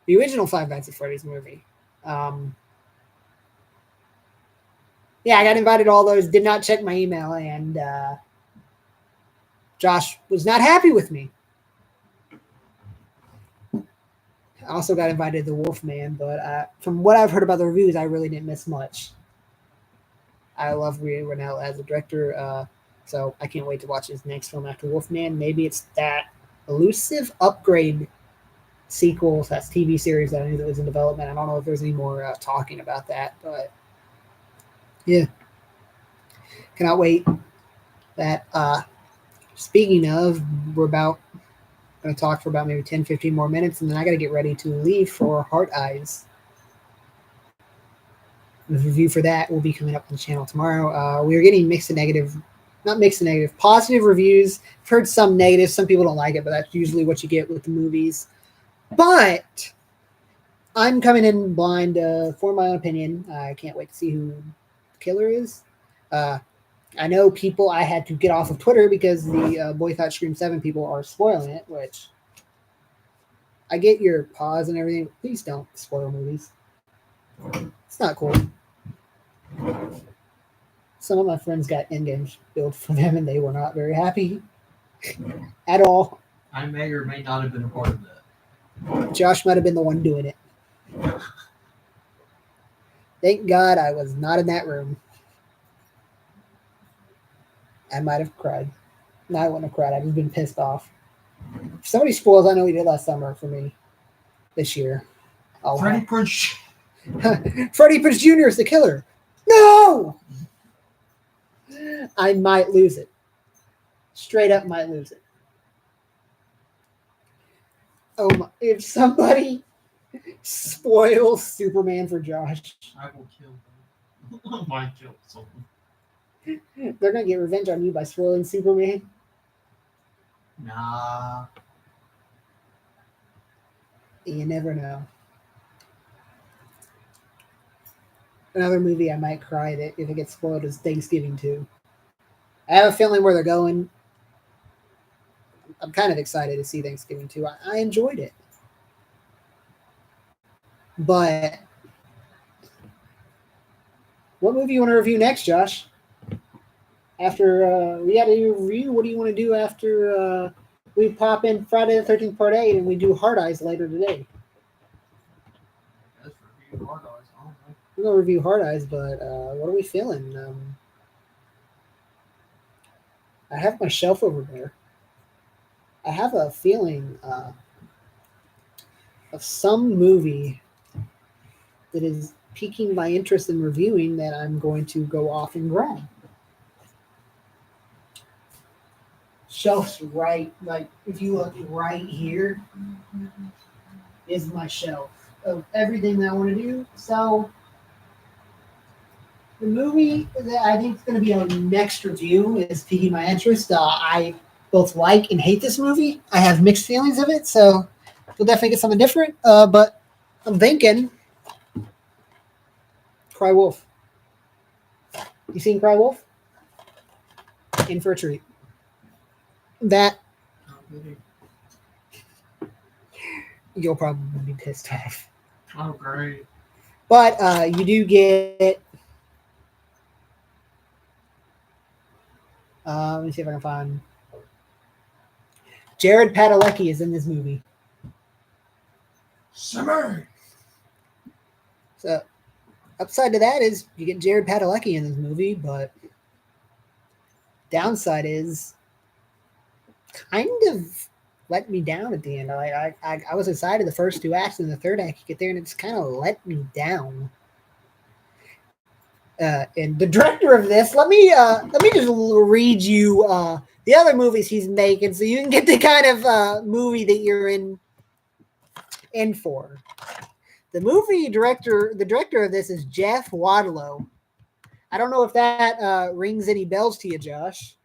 The original Five Nights at Freddy's movie. Yeah, I got invited to all those. Did not check my email, and Josh was not happy with me. I also got invited to The Wolfman, but from what I've heard about the reviews, I really didn't miss much. I love Rhea Rennell as a director, so I can't wait to watch his next film after Wolfman. Maybe it's that elusive Upgrade sequel, so that's TV series that I knew that was in development. I don't know if there's any more talking about that, but yeah. Cannot wait. That speaking of, we're going to talk for about maybe 10, 15 more minutes, and then I got to get ready to leave for Heart Eyes. The review for that will be coming up on the channel tomorrow. We are getting positive reviews. I've heard some negative. Some people don't like it, but that's usually what you get with the movies. But I'm coming in blind for my own opinion. I can't wait to see who the killer is. I know I had to get off of Twitter because the Boy Thought Scream 7 people are spoiling it, which I get your pause and everything. Please don't spoil movies. It's not cool. Some of my friends got endgames built for them, and they were not very happy at all. I may or may not have been a part of that. Josh might have been the one doing it. Thank God I was not in that room. I might have cried. No, I wouldn't have cried. I've just been pissed off. If somebody spoils, I know he did last summer for me this year. Freddie Prinze. Freddie Prinze Jr. is the killer. No! I might lose it. Straight up might lose it. Oh my, if somebody spoils Superman for Josh, I will kill them. I might kill someone. They're going to get revenge on you by spoiling Superman. Nah. You never know. Another movie I might cry that if it gets spoiled is Thanksgiving 2. I have a feeling where they're going. I'm kind of excited to see Thanksgiving 2. I enjoyed it. But what movie you want to review next, Josh? After we got to review, what do you want to do after we pop in Friday the 13th Part 8 and we do Hard Eyes later today? Let's review Hard Eyes. We're going to review Hard Eyes, but what are we feeling? I have my shelf over there. I have a feeling of some movie that is piquing my interest in reviewing that I'm going to go off and grab. Shelf's right, like if you look right here is my shelf of everything that I want to do. So the movie that I think is going to be our next review is piquing my interest. I both like and hate this movie. I have mixed feelings of it, so we'll definitely get something different. But I'm thinking Cry Wolf. You seen Cry Wolf? In for a treat. That you'll probably be pissed off. Oh, great. But you do get. Let me see if I can find. Jared Padalecki is in this movie. Summer. So, upside to that is you get Jared Padalecki in this movie, but downside is kind of let me down at the end. I was excited the first two acts, and the third act you get there, and it's kind of let me down. And the director of this, let me just read you the other movies he's making, so you can get the kind of movie that you're in for. The director of this is Jeff Wadlow. I don't know if that rings any bells to you, Josh.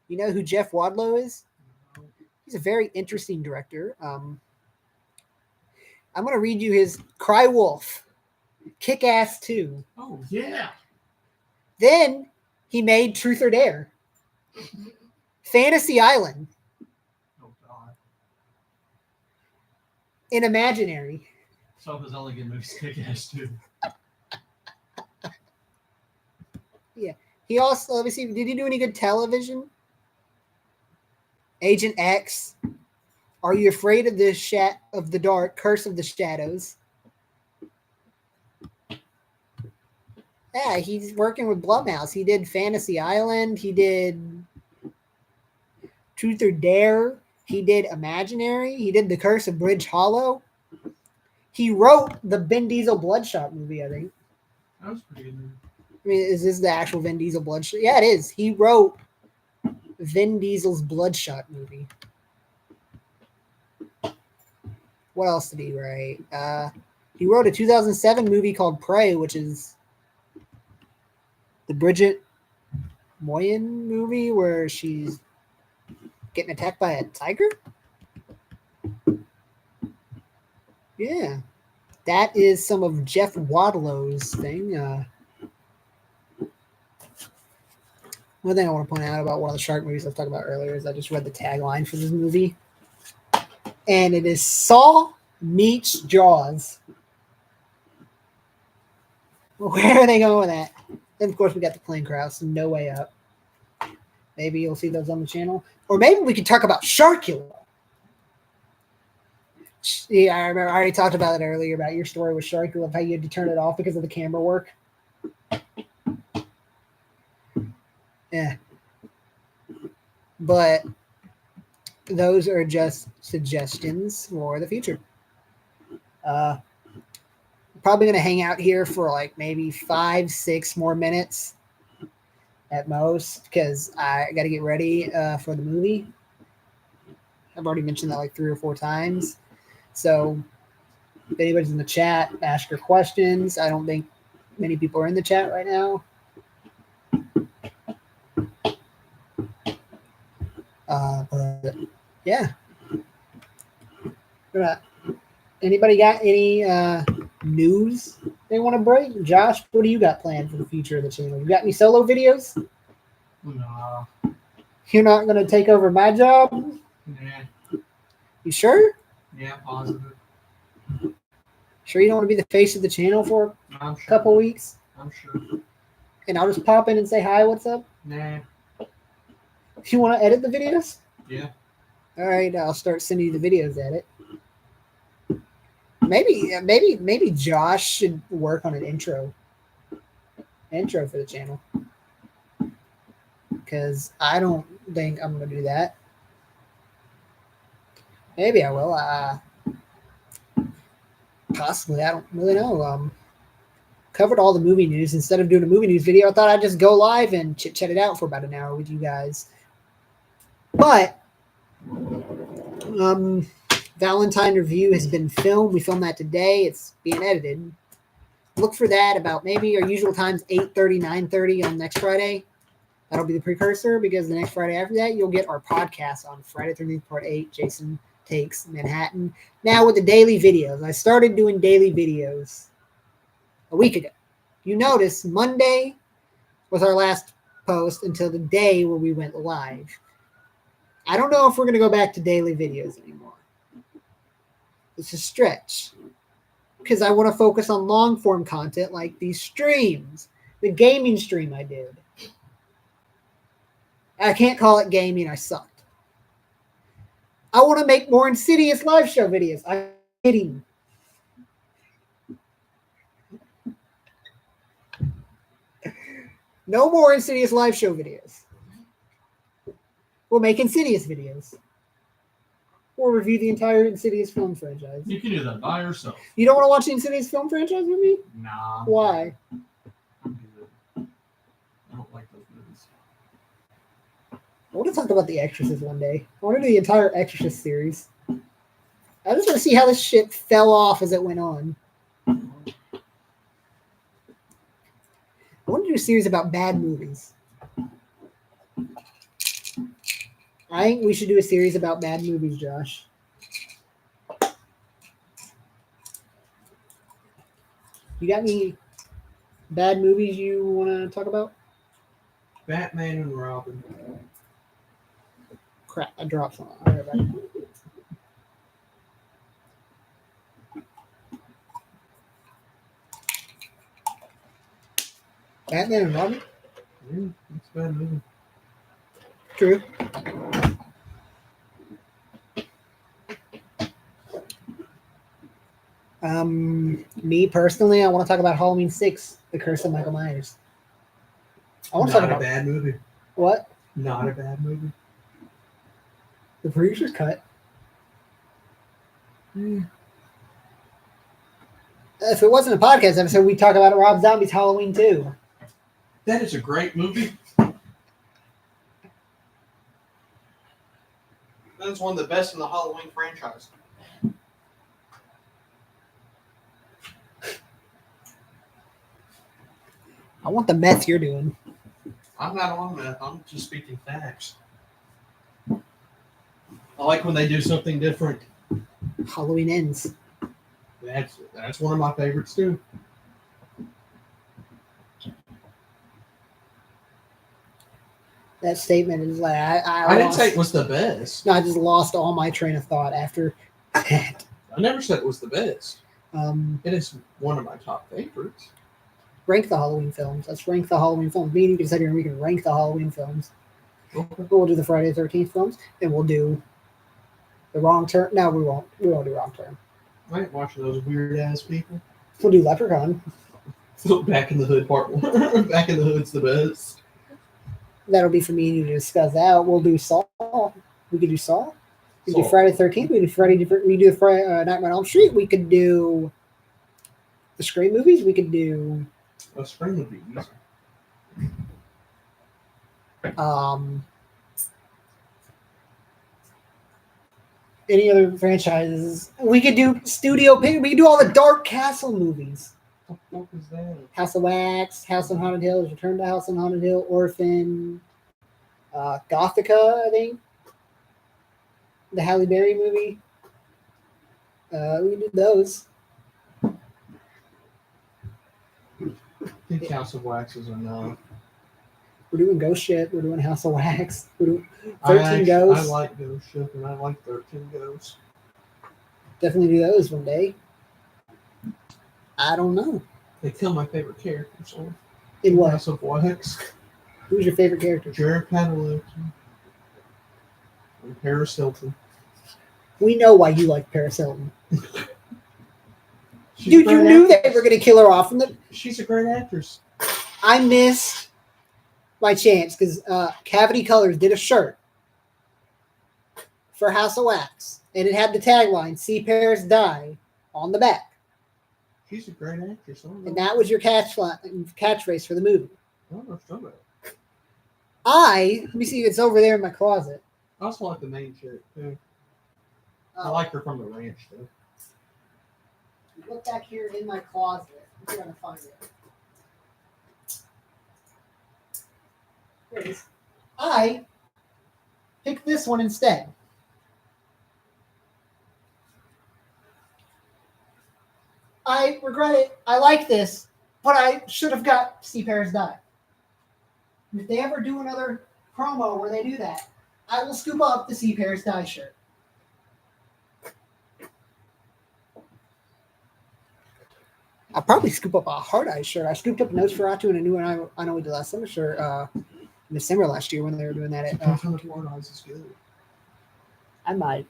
You know who Jeff Wadlow is? He's a very interesting director. I'm going to read you his Cry Wolf, Kick-Ass 2. Oh, yeah. Then he made Truth or Dare, Fantasy Island, Oh, God. and Imaginary. Some of his only good movies Kick-Ass 2. Yeah. He also, let me see, did he do any good television? Agent X, Are You Afraid of the Dark, Curse of the Shadows? Yeah, he's working with Blumhouse. He did Fantasy Island. He did Truth or Dare. He did Imaginary. He did The Curse of Bridge Hollow. He wrote the Vin Diesel Bloodshot movie, I think. That was pretty good. I mean, is this the actual Vin Diesel Bloodshot? Yeah, it is. He wrote Vin Diesel's Bloodshot movie. What else did he write? He wrote a 2007 movie called Prey, which is the Bridget Moyen movie where she's getting attacked by a tiger. Yeah. That is some of Jeff Wadlow's thing. One thing I want to point out about one of the shark movies I was talking about earlier is I just read the tagline for this movie. And it is Saw meets Jaws. Where are they going with that? Then, of course, we got the plane crash, No Way Up. Maybe you'll see those on the channel. Or maybe we could talk about Sharkula. Yeah, I remember I already talked about it earlier, about your story with Sharkula, of how you had to turn it off because of the camera work. Yeah. But those are just suggestions for the future. Probably going to hang out here for like maybe 5-6 more minutes at most because I got to get ready for the movie. I've already mentioned that like 3 or 4 times. So if anybody's in the chat, ask your questions. I don't think many people are in the chat right now. But yeah. Anybody got any news They want a break. Josh, what do you got planned for the future of the channel? You got any solo videos? Nah. You're not going to take over my job? Yeah. You sure? Yeah, positive. Sure you don't want to be the face of the channel for I'm a sure. couple weeks? I'm sure. And I'll just pop in and say hi, what's up? Nah. You want to edit the videos? Yeah. All right, I'll start sending you the videos at it. Maybe Josh should work on an intro for the channel, because I don't think I'm gonna do that. Maybe I will. Possibly. I don't really know. Covered all the movie news. Instead of doing a movie news video, I thought I'd just go live and chit chat it out for about an hour with you guys. But Valentine Review has been filmed. We filmed that today. It's being edited. Look for that about maybe our usual times, 8:30, 9:30 on next Friday. That'll be the precursor, because the next Friday after that, you'll get our podcast on Friday 13th, Part 8, Jason Takes Manhattan. Now with the daily videos. I started doing daily videos a week ago. You notice Monday was our last post until the day where we went live. I don't know if we're going to go back to daily videos anymore. It's a stretch, because I want to focus on long form content like these streams. The gaming stream I did. I can't call it gaming. I sucked. I want to make more Insidious live show videos. I'm kidding. No more Insidious live show videos. We'll make Insidious videos. We'll review the entire Insidious film franchise. You can do that by yourself. You don't want to watch the Insidious film franchise with me? Nah. Why? I'm good. I don't like those movies. I want to talk about The Exorcist one day. I want to do the entire Exorcist series. I just want to see how this shit fell off as it went on. I want to do a series about bad movies. I think we should do a series about bad movies, Josh. You got any bad movies you want to talk about? Batman and Robin. Crap, I dropped some. All right, bye. Batman and Robin? Yeah, it's a bad movie. True. Me personally, I want to talk about Halloween 6, The Curse of Michael Myers. I want to talk Not a about bad movie. what? Not a bad movie. The producer's cut. If it wasn't a podcast episode, we'd talk about Rob Zombie's Halloween 2. That is a great movie. That's one of the best in the Halloween franchise. I want the meth you're doing. I'm not on that. I'm just speaking facts. I like when they do something different. Halloween Ends. That's one of my favorites too. That statement is like I didn't say it was the best. No, I just lost all my train of thought after that. I never said it was the best. Um, It is one of my top favorites. rank the Halloween films. Let's rank the Halloween films. Me and you can sit here and we can rank the Halloween films. Okay. We'll do the Friday the 13th films, and we'll do the Wrong Turn. No, we won't. We won't do Wrong Turn. I ain't watching those weird ass people. We'll do Leprechaun. Back in the Hood part one. Back in the Hood's the best. That'll be for me and you to discuss out. We'll do Saw. We could do Saw. We could do Saw. Friday the 13th. We do the Friday Nightmare on Elm Street. We could do the Scream movies. We could do A Scream would be easy. Any other franchises. We could do Studio Pink. We could do all the Dark Castle movies. What the fuck is that? House of Wax, House on Haunted Hill, Return to House on Haunted Hill, Orphan, Gothica, I think. The Halle Berry movie. We can do those. think House of Wax is enough. We're doing ghost shit. We're doing House of Wax. We're doing I 13 Ghosts. like Ghost Ship and I like 13 Ghosts. Definitely do those one day. I don't know. They kill my favorite characters. So In what? House of Wax. Who's your favorite character? Jared Padalecki. And Paris Hilton. We know why you like Paris Hilton. She's a Dude, you great knew actress. they were going to kill her off from the... She's a great actress. I missed my chance because Cavity Colors did a shirt for House of Wax, and it had the tagline "See Paris Die" on the back, She's a great actress. and that was your catchphrase for the movie. I don't understand that. Let me see if it's over there in my closet. I also like the main chick too. I Oh, like her from the ranch though. look back here in my closet. I'm trying to find it. There it is. I picked this one instead. I regret it. I like this, but I should have got See Paris Die. If they ever do another promo where they do that, I will scoop up the See Paris Die shirt. I'll probably scoop up a Hard Eyes shirt. I scooped up a Nosferatu and a new one I Know We Did Last Summer shirt in December last year when they were doing that. At, Depends how much Hard Eyes is good. I might.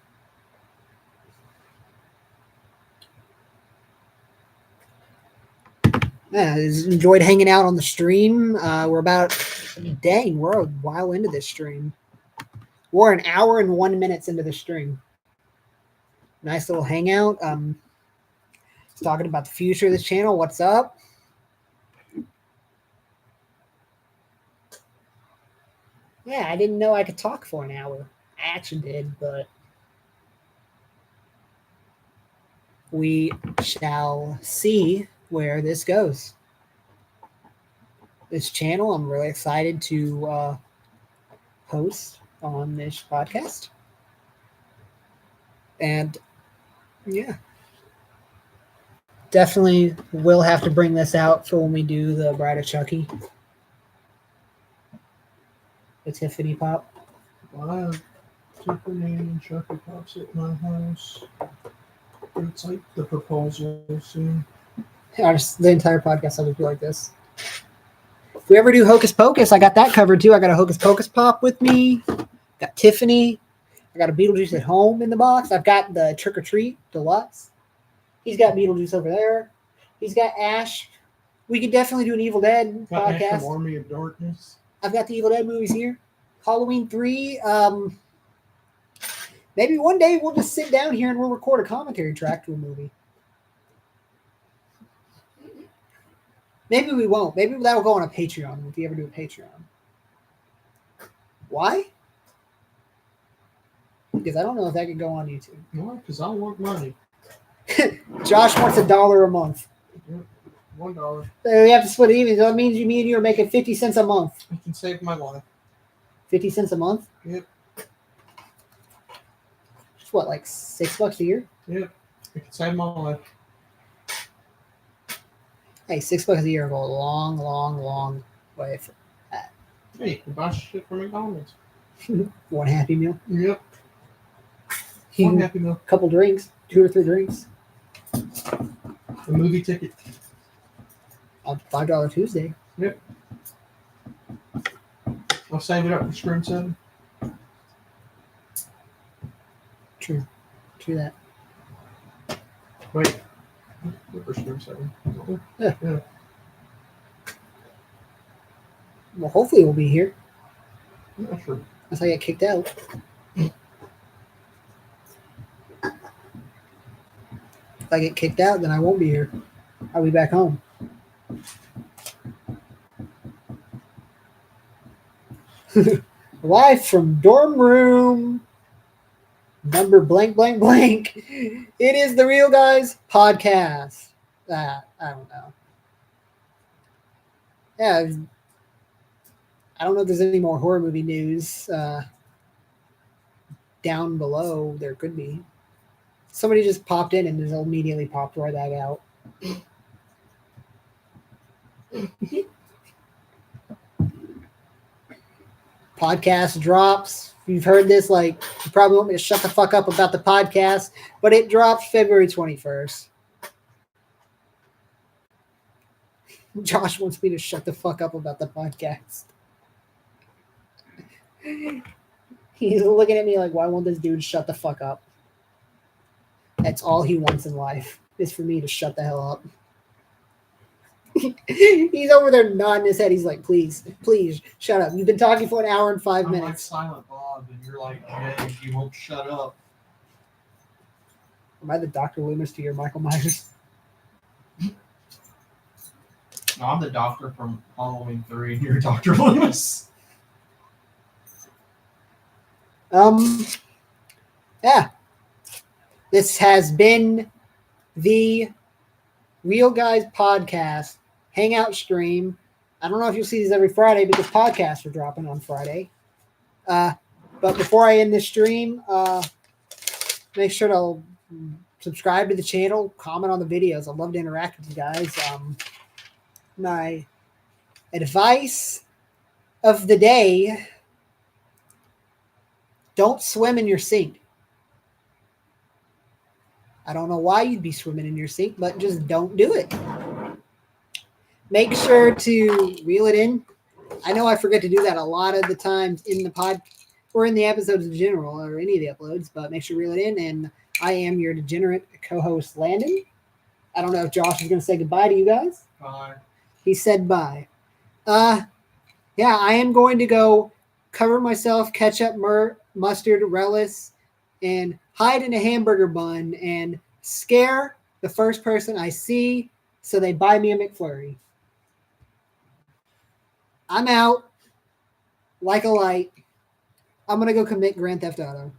Yeah, I just enjoyed hanging out on the stream. We're a while into this stream. We're an hour and 1 minute into the stream. Nice little hangout. Talking about the future of this channel. What's up? Yeah, I didn't know I could talk for an hour. I actually did, but we shall see where this goes. This channel, I'm really excited to host on this podcast. And yeah, definitely will have to bring this out for when we do the Bride of Chucky. The Tiffany Pop. Wow. Tiffany and Chucky Pops at my house. It's like the proposal soon. The entire podcast will be like this. If we ever do Hocus Pocus, I got that covered too. I got a Hocus Pocus Pop with me. Got Tiffany. I got a Beetlejuice at home in the box. I've got the Trick or Treat Deluxe. He's got Beetlejuice over there. He's got Ash. We could definitely do an Evil Dead Got Ash podcast. from Army of Darkness. I've got the Evil Dead movies here. Halloween 3. Maybe one day we'll just sit down here and we'll record a commentary track to a movie. Maybe we won't. Maybe that'll go on a Patreon if you ever do a Patreon. Why? Because I don't know if that could go on YouTube. No, because I want money. Josh wants $1 a month. Yep. $1. So we have to split it even. So that means me and you are making 50 cents a month. I can save my life. 50 cents a month? Yep. It's what, like $6 a year? Yep. I can save my life. Hey, $6 a year go a long, long, long way for that. Hey, you can buy shit from McDonald's. One Happy Meal. Yep. You One can- Happy Meal. couple drinks, 2 or 3 drinks. A movie ticket. On $5 Tuesday. Yep. I'll save it up for Scream 7. True that. Wait. For Scream 7. Yeah. Yeah. Well, hopefully we'll be here. Yeah, sure. Unless I get kicked out. If I get kicked out, then I won't be here. I'll be back home. Live from dorm room number blank blank blank. It is the Real Guys podcast. I don't know. Yeah, I don't know if there's any more horror movie news. Down below, there could be. Somebody just popped in and just immediately popped right back out. Podcast drops. You've heard this, like, you probably want me to shut the fuck up about the podcast, but it drops February 21st. Josh wants me to shut the fuck up about the podcast. He's looking at me like, why won't this dude shut the fuck up? That's all he wants in life, is for me to shut the hell up. He's over there nodding his head. He's like, please, please, shut up. You've been talking for an hour and 5 I'm like minutes. Silent Bob, and you're like, hey, you won't shut up. Am I the Dr. Loomis to your Michael Myers? No, I'm the doctor from Halloween 3, and you're Dr. Loomis. Yeah. This has been the Real Guys Podcast Hangout stream. I don't know if you'll see these every Friday because podcasts are dropping on Friday. But before I end this stream, make sure to subscribe to the channel, comment on the videos. I'd love to interact with you guys. My advice of the day: don't swim in your sink. I don't know why you'd be swimming in your sink, but just don't do it. Make sure to reel it in. I know I forget to do that a lot of the times in the pod or in the episodes in general or any of the uploads, but make sure to reel it in. And I am your degenerate co-host, Landon. I don't know if Josh is going to say goodbye to you guys. Bye. He said bye. Yeah, I am going to go cover myself, ketchup, mustard, relish, and hide in a hamburger bun and scare the first person I see so they buy me a McFlurry. I'm out like a light. I'm going to go commit Grand Theft Auto.